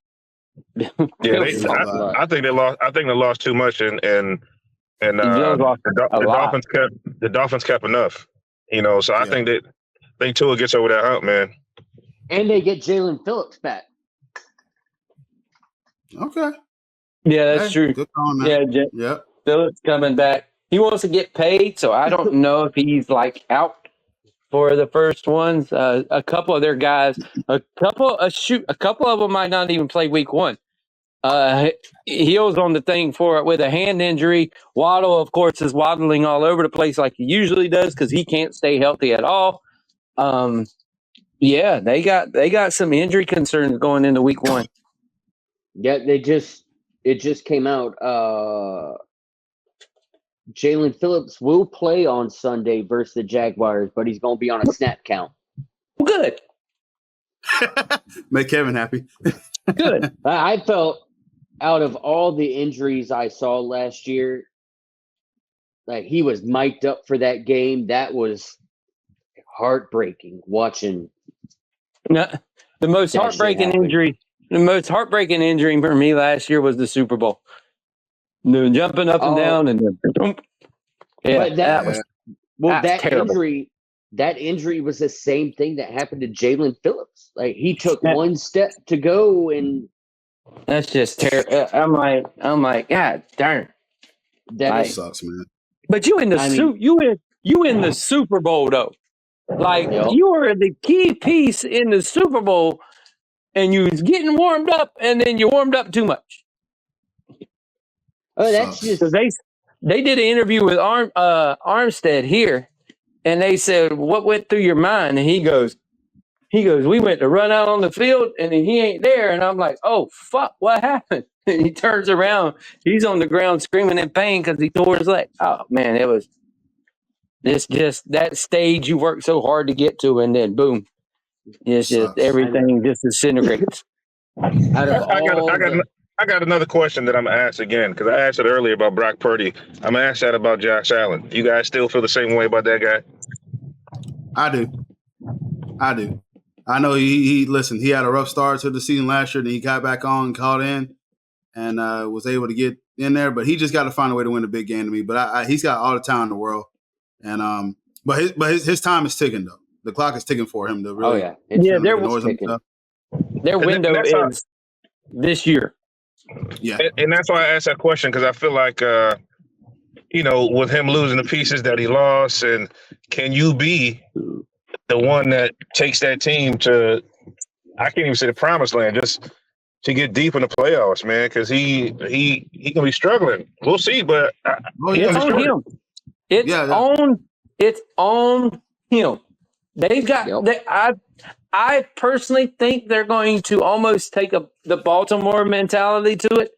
Yeah, I think they lost. I think they lost too much, and the Dolphins kept enough. So I think Tua gets over that hump, man. And they get Jalen Phillips back. Okay. Yeah, that's true. Good call, man. Yep. Phillips coming back. He wants to get paid, so I don't know if he's out for the first ones. A couple of their guys, a couple of them might not even play week one. Hill's on the thing for it with a hand injury. Waddle, of course, is waddling all over the place like he usually does because he can't stay healthy at all. Yeah, they got some injury concerns going into week one. Yeah, it just came out. Jalen Phillips will play on Sunday versus the Jaguars, but he's going to be on a snap count. Good. Make Kevin happy. Good. I felt out of all the injuries I saw last year, like he was mic'd up for that game. That was heartbreaking watching. No, the most heartbreaking injury for me last year was the Super Bowl. The jumping up and down and then that injury was the same thing that happened to Jalen Phillips. Like he took one step to go and that's just terrible. I'm like, God darn. That sucks, man. But you in the Super Bowl though. Like you were the key piece in the Super Bowl and you was getting warmed up and then you warmed up too much. Oh, that's just they did an interview with Armstead here, and they said, "What went through your mind?" And he goes, "We went to run out on the field, and then he ain't there." And I'm like, "Oh fuck, what happened?" And he turns around, he's on the ground screaming in pain because he tore his leg. Oh man, it's just that stage you worked so hard to get to, and then boom, it's just everything just disintegrates. I I got another question that I'm going to ask again because I asked it earlier about Brock Purdy. I'm going to ask that about Josh Allen. You guys still feel the same way about that guy? I do. I know he listen, he had a rough start to the season last year, then he got back on, called in, and was able to get in there. But he just got to find a way to win a big game to me. But he's got all the talent in the world. And but his time is ticking, though. The clock is ticking for him to really. Their window is this year. Yeah, and that's why I asked that question because I feel like with him losing the pieces that he lost, and can you be the one that takes that team to, I can't even say the promised land, just to get deep in the playoffs, man, because he can be struggling. We'll see, but it's on him. It's on him. They've got. I personally think they're going to almost take the Baltimore mentality to it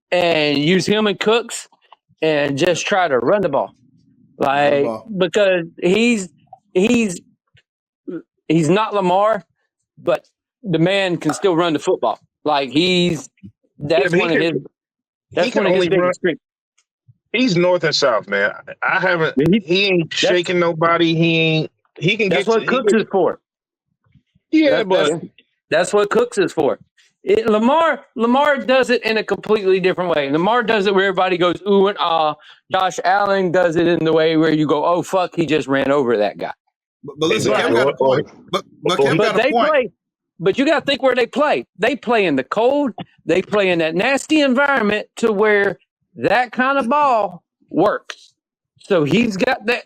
and use him and Cooks and just try to run the ball, because he's not Lamar, but the man can still run the football. Like that's one of his biggest strengths. He's north and south, man. He ain't shaking nobody. He can. That's what Cooks is for. Yeah, but that's what Cooks is for. Lamar does it in a completely different way. Lamar does it where everybody goes ooh and ah. Josh Allen does it in the way where you go, oh fuck, he just ran over that guy. But listen, Kevin got a point. But Kevin got a point. But you got to think where they play. They play in the cold. They play in that nasty environment to where that kind of ball works. So he's got that.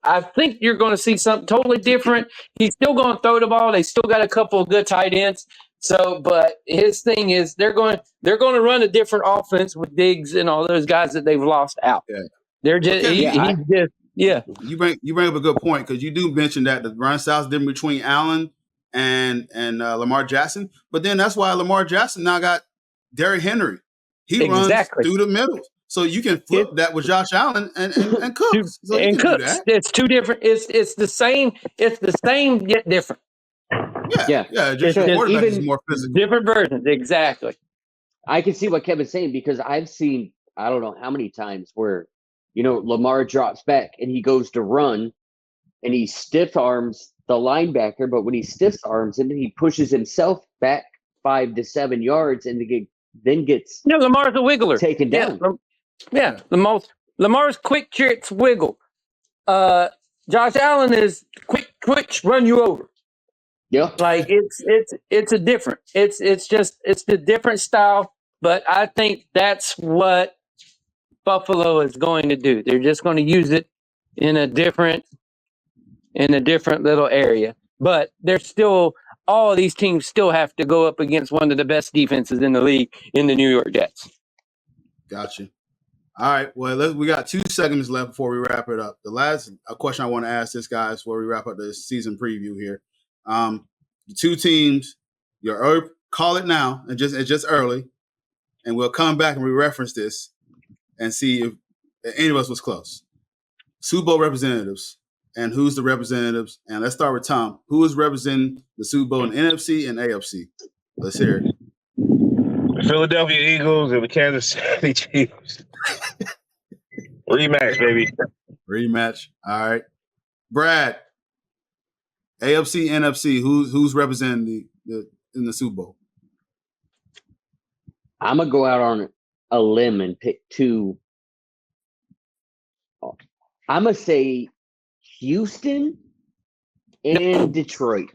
I think you're going to see something totally different. He's still going to throw the ball. They still got a couple of good tight ends. So, but his thing is they're going to run a different offense with Diggs and all those guys that they've lost out. Yeah. They're just You bring up a good point because you do mention that the run styles different between Allen and Lamar Jackson. But then that's why Lamar Jackson now got Derrick Henry. He runs through the middle. So you can flip that with Josh Allen and Cooks. So and Cooks. It's two different. It's the same. It's the same yet different. Yeah. Just your quarterback is more physical. Different versions, exactly. I can see what Kevin's saying because I've seen I don't know how many times where Lamar drops back and he goes to run and he stiff arms the linebacker, but when he stiff arms him, he pushes himself back 5 to 7 yards and then gets Lamar's a wiggler taken down. Yeah, Lamar's quick tricks wiggle. Josh Allen is quick run you over. Yeah, like it's a different. It's the different style. But I think that's what Buffalo is going to do. They're just going to use it in a different little area. But they're still all of these teams still have to go up against one of the best defenses in the league in the New York Jets. Gotcha. All right. Well, we got 2 segments left before we wrap it up. The last question I want to ask this, guys, before we wrap up this season preview here. The 2 teams, call it now, and it's just early, and we'll come back and re-reference this and see if any of us was close. Super Bowl representatives, and who's the representatives? And let's start with Tom. Who is representing the Super Bowl in NFC and AFC? Let's hear it. The Philadelphia Eagles and the Kansas City Chiefs. Rematch, baby. Rematch. All right. Brad, AFC, NFC, who's representing in the Super Bowl? I'm going to go out on a limb and pick 2. I'm going to say Houston and Detroit.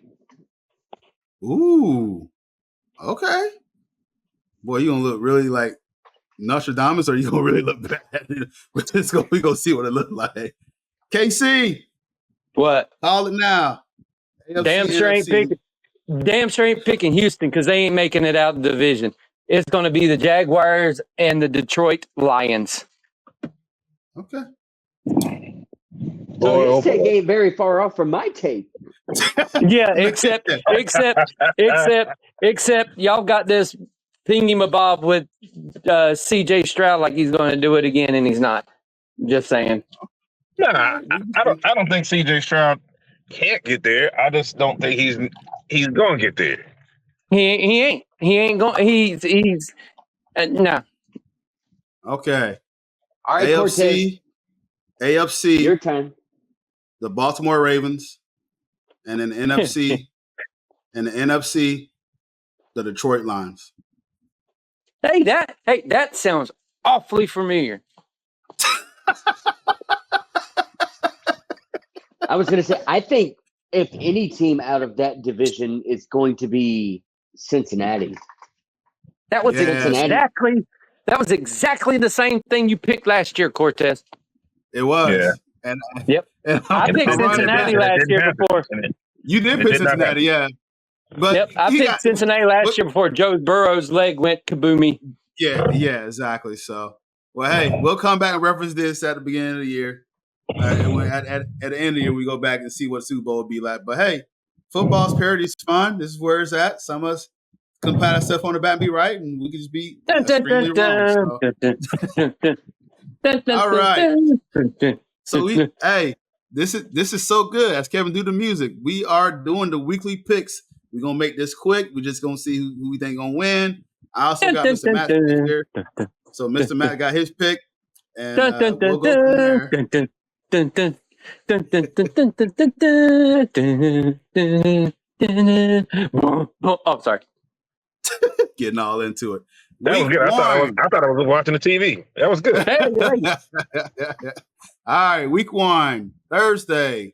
Ooh. Okay. Boy, you going to look really like Nostradamus, or you going to really look bad? We're going to see what it looks like. KC. What? Call it now. AFC, Damn sure ain't picking Houston because they ain't making it out of the division. It's going to be the Jaguars and the Detroit Lions. Okay. So his take ain't very far off from my take. Yeah, except y'all got this thingy-mabob with C.J. Stroud like he's going to do it again, and he's not. Just saying. Nah, I don't think C.J. Stroud can't get there. I just don't think he's going to get there. He ain't going. He's no. Okay. All right, Cortez, AFC, your turn. the Baltimore Ravens, and then the NFC, the Detroit Lions. Hey, that sounds awfully familiar. I was going to say, I think if any team out of that division is going to be Cincinnati. That was Cincinnati. exactly the same thing you picked last year, Cortez. It was. Yeah. And I picked Cincinnati last year before. You did pick Cincinnati, yeah. But I picked Cincinnati last year before Joe Burrow's leg went kaboomy. Yeah, exactly. So, well, hey, we'll come back and reference this at the beginning of the year. And at the end of the year, we go back and see what Super Bowl would be like. But hey, football's parody is fun. This is where it's at. Some of us can pat ourselves on the back and be right, and we can just be extremely wrong. So. All right. So this is so good. As Kevin do the music, we are doing the weekly picks. We're gonna make this quick. We're just gonna see who we think gonna win. I also got Mr. Matt here. So Mr. Matt got his pick, and we'll go from there. Oh, sorry. Getting all into it. That was good. I thought I was watching the TV. That was good. All right, week 1, Thursday.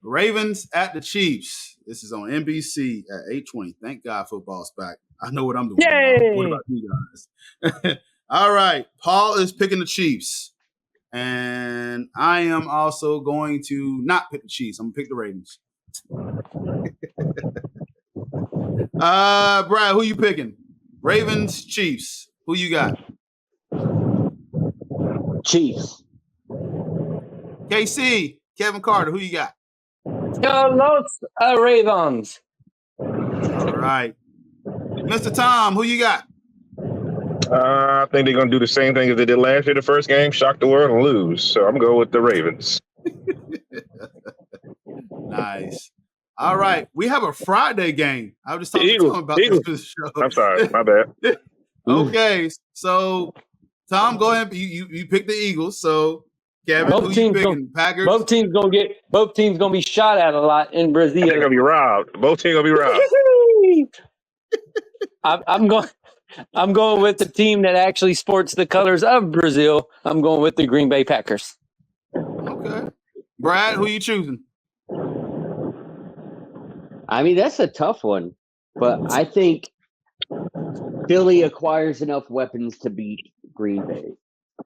Ravens at the Chiefs. This is on NBC at 8:20. Thank God football's back. I know what I'm doing. Yay! What about you guys? All right, Paul is picking the Chiefs. And I am also going to not pick the Chiefs. I'm going to pick the Ravens. Brad, who you picking? Ravens, Chiefs. Who you got? Chiefs. KC, Kevin Carter, who you got? Los Ravens. All right. Mr. Tom, who you got? I think they're going to do the same thing as they did last year, the first game, shock the world and lose. So I'm going with the Ravens. Nice. All right. We have a Friday game. I was just talking about this show. I'm sorry. My bad. Okay. So, Tom, go ahead. You pick the Eagles. So, Kevin, who you picking? Packers? Both teams gonna be shot at a lot in Brazil. They're going to be robbed. Both teams going to be robbed. I'm going with the team that actually sports the colors of Brazil. I'm going with the Green Bay Packers. Okay. Brad, who you choosing? I mean, that's a tough one, but I think Philly acquires enough weapons to beat Green Bay.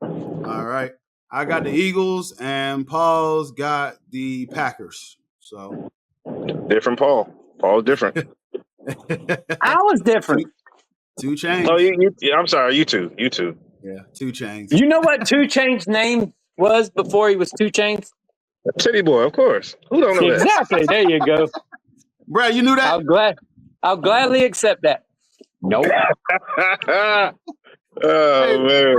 All right. I got the Eagles, and Paul's got the Packers. So Different Paul. Paul's different. I was different. 2 Chainz. Oh, I'm sorry. You two. Yeah, 2 Chainz. You know what 2 Chainz' name was before he was 2 Chainz? Titty Boy, of course. Who don't know Exactly. There you go. Brad, you knew that? I'll gladly accept that. Nope. that? Man.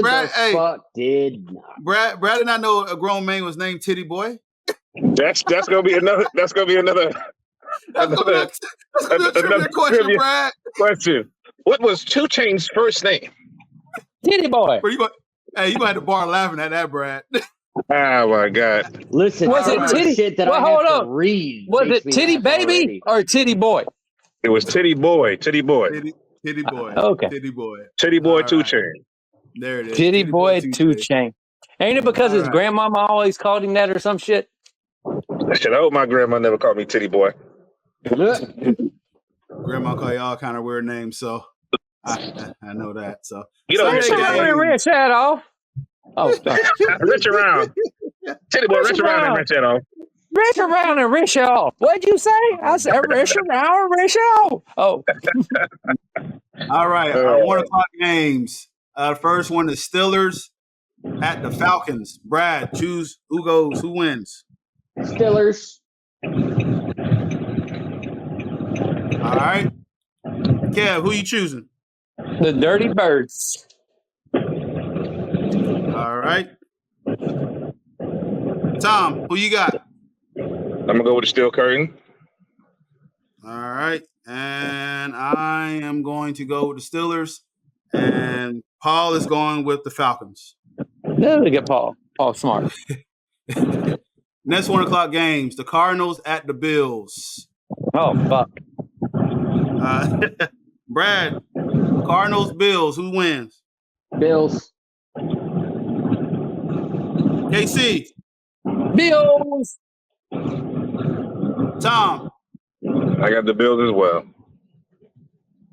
Brad, fuck did not. Brad did not know a grown man was named Titty Boy. That's gonna be another. That's gonna be another question, Brad. Question. What was 2 Chainz' first name? Titty Boy. You gonna have to bar laughing at that, Brad. Oh my God! Listen, was it Titty? Shit that I have to read. Was it Titty Baby or Titty Boy? It was Titty Boy. Titty Boy. Okay. Titty Boy. Titty Boy 2 Chainz. There it is. Titty Boy 2 Chainz. Ain't it because his grandmama always called him that or some shit? Shit, I hope my grandma never called me Titty Boy. Grandma call you all kind of weird names, so I know that. So you know, Rich hat off. Oh, sorry. Rich around. Titty Boy, rich around and rich hat off. Rich around and rich off. What'd you say? I said rich around and rich off. Oh. All right. 1 o'clock games. First one is Steelers at the Falcons. Brad, choose who goes, who wins. Steelers. All right. Kev, who you choosing? The Dirty Birds. All right. Tom, who you got? I'm gonna go with the Steel Curtain. All right. And I am going to go with the Steelers. And Paul is going with the Falcons. Look at Paul. Paul smart. Next 1 o'clock games. The Cardinals at the Bills. Oh, fuck. Brad, Cardinals, Bills. Who wins? Bills. KC. Bills. Tom. I got the Bills as well.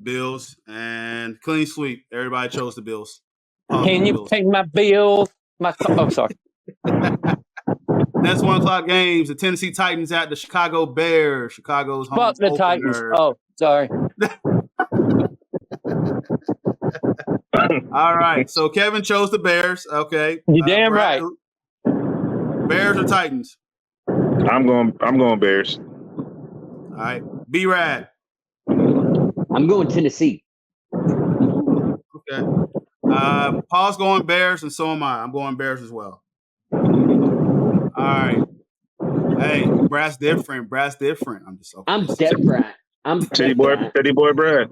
Bills. And clean sweep. Everybody chose the Bills. Can you pay my bills? Oh, sorry. Next 1 o'clock games. The Tennessee Titans at the Chicago Bears. Chicago's home. Fuck the Titans. Oh, sorry. All right. So Kevin chose the Bears. Okay. You damn Brad, right. Bears or Titans? I'm going Bears. All right. B-Rad. I'm going Tennessee. Okay. Paul's going Bears, and so am I. I'm going Bears as well. All right. Hey, Brad's different. I'm just okay. I'm different. Teddy boy Brad.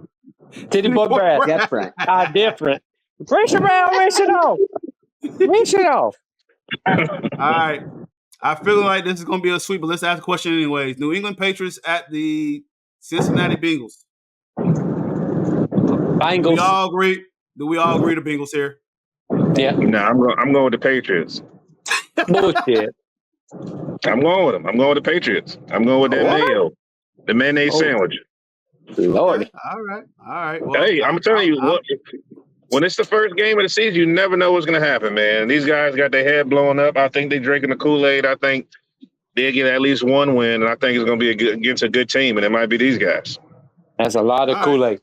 Titty boy Brad. Different. Different. Race around, race it off. Race it off. All right. I feel like this is going to be a sweep, but let's ask a question anyways. New England Patriots at the Cincinnati Bengals. Bengals. Do we all agree? Do we all agree the Bengals here? Yeah. No, I'm going with the Patriots. Bullshit. I'm going with them. I'm going with the Patriots. I'm going with that mayo, the mayonnaise sandwich. Lord. All right. Well, Hey, I'm telling you, what, when it's the first game of the season, you never know what's going to happen, man. These guys got their head blown up. I think they're drinking the Kool-Aid. I think they'll get at least one win, and I think it's going to be against a good team, and it might be these guys. That's a lot of Kool-Aid.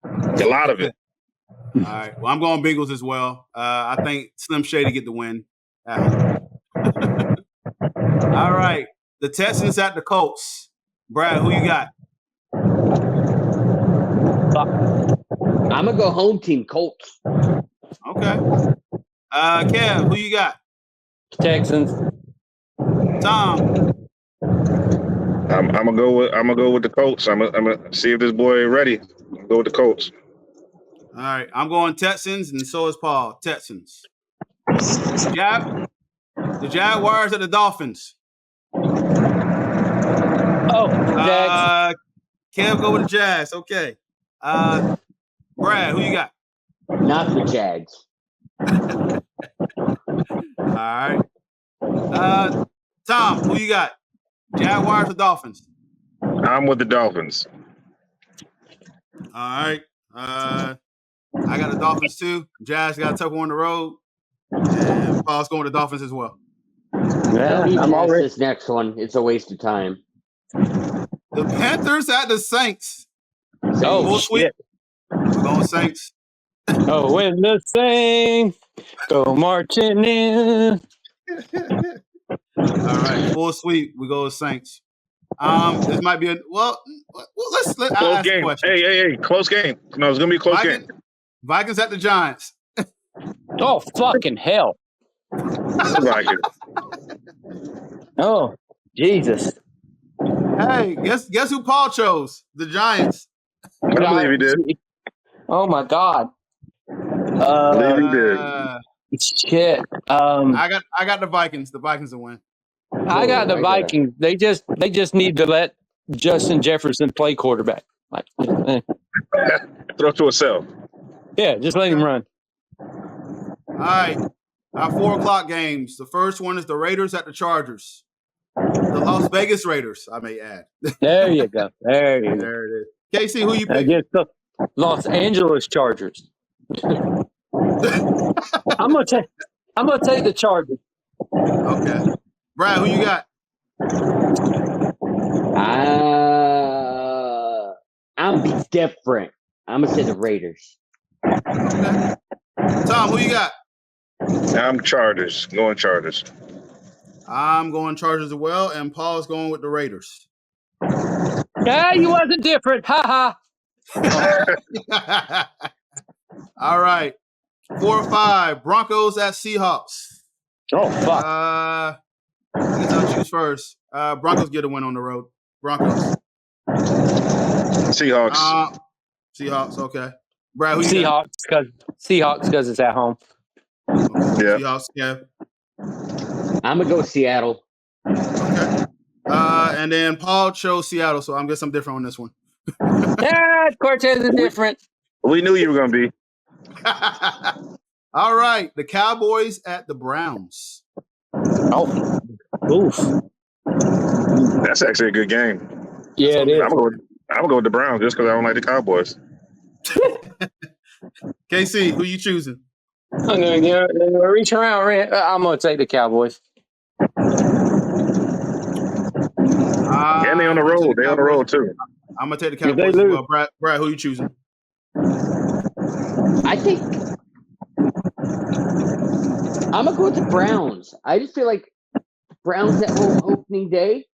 A lot of it. All right. Well, I'm going Bengals as well. I think Slim Shady get the win. All right. The Texans at the Colts. Brad, who you got? I'm going to go home team Colts. Okay. Kev, who you got? Texans. Tom. I'm gonna go with the Colts. I'm gonna see if this boy ready. I'm gonna go with the Colts. All right. I'm going Texans, and so is Paul. Texans. The Jaguars at the Dolphins. Oh, Jags. Kev, go with the Jags. Okay. Brad, who you got? Not the Jags. All right. Tom, who you got? Jaguars or Dolphins? I'm with the Dolphins. All right. I got the Dolphins too. Jags got a tough one on the road. And Paul's going with the Dolphins as well. Yeah, I'm already this next one. It's a waste of time. The Panthers at the Saints. Oh, full sweep. We're going Saints. Oh, when the Saints go marching in. All right, full sweep. We go with Saints. This might be let's close game. Hey, close game. No, it's gonna be a close game. Vikings at the Giants. Oh, fucking hell. Vikings. Oh, Jesus. Hey, guess who Paul chose? The Giants. I believe he did. Oh my God. I believe he did. Shit. I got the Vikings. The Vikings will win. I got the Vikings. They just need to let Justin Jefferson play quarterback. Throw to himself. Yeah, just let him run. All right. Our 4 o'clock games. The first one is the Raiders at the Chargers. The Las Vegas Raiders, I may add. There you go. There it is. Casey, who you pick? Against the Los Angeles Chargers. I'm gonna take the Chargers. Okay. Brad, who you got? I'm different. I'm gonna say the Raiders. Okay. Tom, who you got? I'm Chargers. Going Chargers. I'm going Chargers as well, and Paul's going with the Raiders. Yeah, you wasn't different. Ha ha. All right. 4 or 5. Broncos at Seahawks. Oh, fuck. I guess I'll choose first. Broncos get a win on the road. Broncos. Seahawks. Seahawks. Okay. Brad, who you Seahawks because it's at home. Yeah. Seahawks. Yeah. I'm gonna go Seattle. Okay. And then Paul chose Seattle, so I'm guess I'm different on this one. Cortez is different. We knew you were going to be. All right. The Cowboys at the Browns. Oh. Oof. That's actually a good game. Yeah, it is. I'm going to go with the Browns just because I don't like the Cowboys. KC, who you choosing? I'm going to reach around. I'm going to take the Cowboys. And they on the road. They on the road, too. I'm going to take the Cowboys as well. Brad, who you choosing? I think I'm going to go with the Browns. I just feel like Browns at home opening day.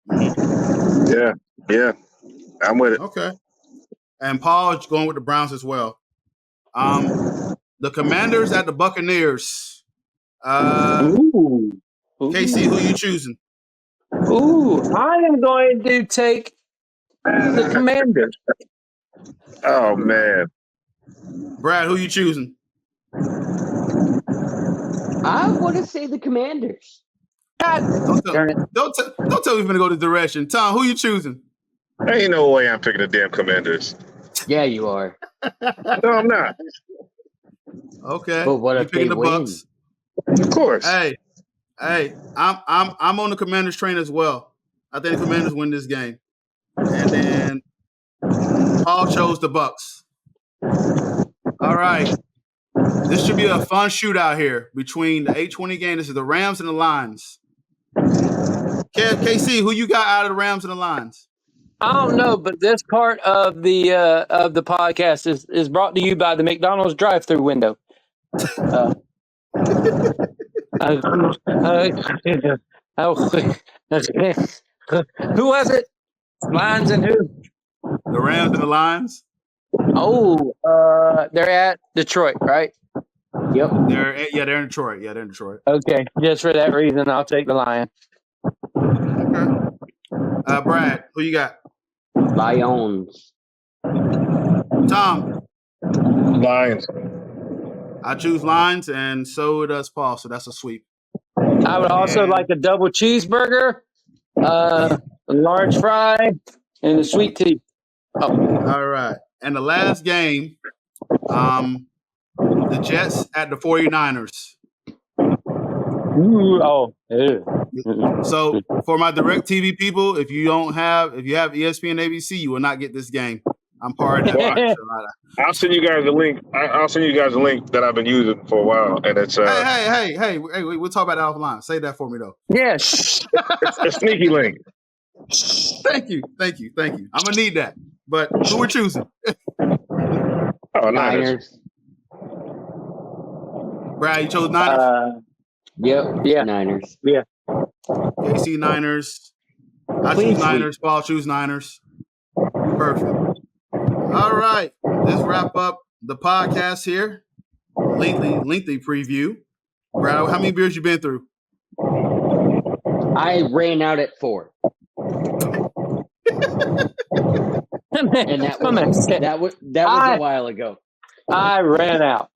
Yeah. I'm with it. Okay. And Paul is going with the Browns as well. The Commanders at the Buccaneers. KC, who you choosing? I am going to take the Commanders. Oh, man. Brad, who you choosing? I want to say the Commanders. Don't tell me you're going to go this direction. Tom, who you choosing? Ain't no way I'm picking the damn Commanders. Yeah, you are. No, I'm not. Okay. But what if picking they the win? Bucks? Of course. Hey, I'm on the Commanders train as well. I think the Commanders win this game. And then Paul chose the Bucks. All right. This should be a fun shootout here between the 8:20 game. This is the Rams and the Lions. KC, who you got out of the Rams and the Lions? I don't know, but this part of the podcast is brought to you by the McDonald's drive-through window. Who was it? Lions and who? The Rams and the Lions. Oh, they're at Detroit, right? Yep. They're in Detroit. Yeah, they're in Detroit. Okay, just for that reason, I'll take the Lions. Okay. Brad, who you got? Lions. Tom. Lions. I choose Lions, and so does Paul. So that's a sweep. I would also like a double cheeseburger, a large fry, and a sweet tea. Oh. All right. And the last game, the Jets at the 49ers. So for my DirecTV people, if you have ESPN ABC, you will not get this game. I'm part of that. I'll send you guys a link. I'll send you guys a link that I've been using for a while, and it's Hey, we'll talk about that offline. Say that for me though. Yes. It's a sneaky link. Thank you. I'm gonna need that. But who we're choosing? Niners. Brad, you chose Niners? Yep. Yeah. Niners. Yeah. KC Niners. I choose Niners. Paul choose Niners. Perfect. All right. Let's wrap up the podcast here. Lengthy preview. Brad, how many beers you been through? I ran out at 4. And that was a while ago. I ran out.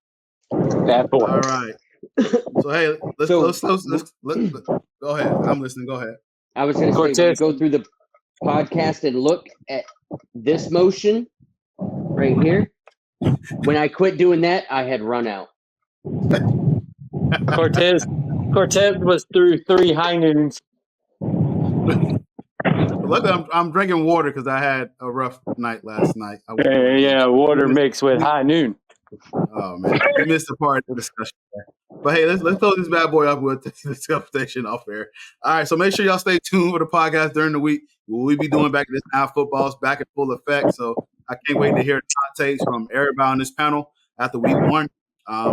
That 4. All right. So hey, let's go ahead. I'm listening. Go ahead. I was going to say, go through the podcast and look at this motion right here. When I quit doing that, I had run out. Cortez was through 3 high noons. Look, I'm drinking water because I had a rough night last night. Water mixed with high noon. Oh man, we missed the part of the discussion. But hey, let's close this bad boy up with this conversation off air. All right, so make sure y'all stay tuned for the podcast during the week. We'll be doing back to this now. Football's back in full effect, so I can't wait to hear the hot takes from everybody on this panel after week 1.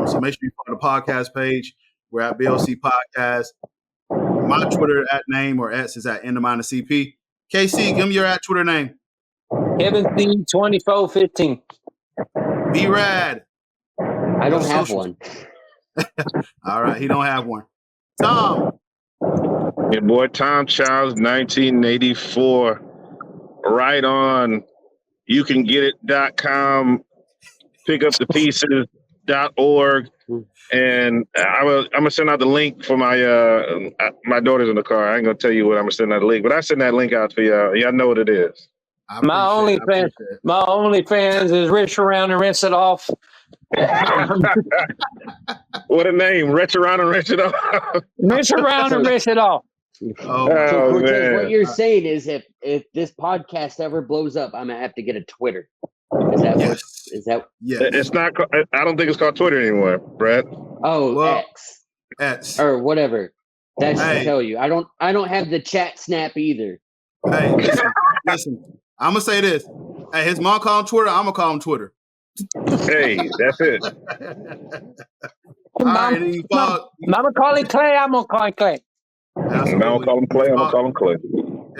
So make sure you follow the podcast page. We're at BLC Podcast. My Twitter @name or @ is at @CP. KC, give me your @Twitter name. Kevin C 2415. Be rad. I don't have one. All right, he don't have one. Tom. Your boy Tom Childs, 1984. Right on youcangetit.com, pickupthepieces.org. And I'm gonna send out the link for my daughter's in the car. I ain't gonna tell you what I'm gonna send out the link, but I send that link out for y'all. Y'all know what it is. My OnlyFans is rich around and rinse it off. What a name! Rich around and rinse it off. Rinse around and rinse it off. So Cortez, what you're saying is if this podcast ever blows up, I'm gonna have to get a Twitter. Is that Yes. what? Is that? Yeah. It's not. I don't think it's called Twitter anymore, Brad. Oh, Well, X or whatever. That should Hey. tell you. I don't have the chat snap either. Hey, listen. I'm gonna say this. Hey, his mom call him Twitter. I'm gonna call him Twitter. Hey, that's it. All right, and you follow. Mama call him Clay. I'm gonna call him Clay. I'm gonna call him Clay. I'm gonna call him Clay.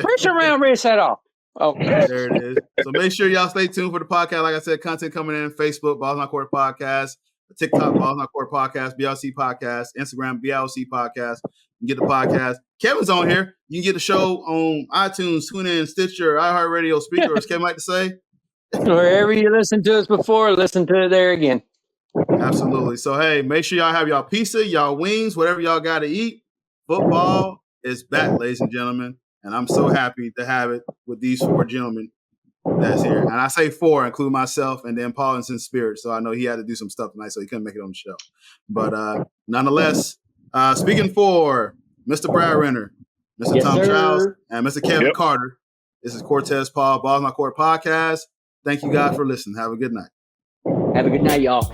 Rinse around, rinse that off. Okay. There it is. So make sure y'all stay tuned for the podcast. Like I said, content coming in: Facebook, Balls Not Court Podcast, TikTok, Balls Not Court Podcast, BLC Podcast, Instagram, BLC Podcast. You can get the podcast. Kevin's on here. You can get the show on iTunes, TuneIn, Stitcher, iHeartRadio, Speaker, as Kevin like to say. Wherever you listened to us before, listen to it there again. Absolutely. So, hey, make sure y'all have y'all pizza, y'all wings, whatever y'all got to eat. Football is back, ladies and gentlemen. And I'm so happy to have it with these four gentlemen that's here. And I say four, include myself, and then Paul is in spirit. So I know he had to do some stuff tonight, so he couldn't make it on the show. But nonetheless, speaking for Mr. Brad Renner, Mr. Yes, Tom sir. Childs, and Mr. Kevin Carter, this is Cortez Paul, Balls Not Court Podcast. Thank you guys for listening. Have a good night. Have a good night, y'all.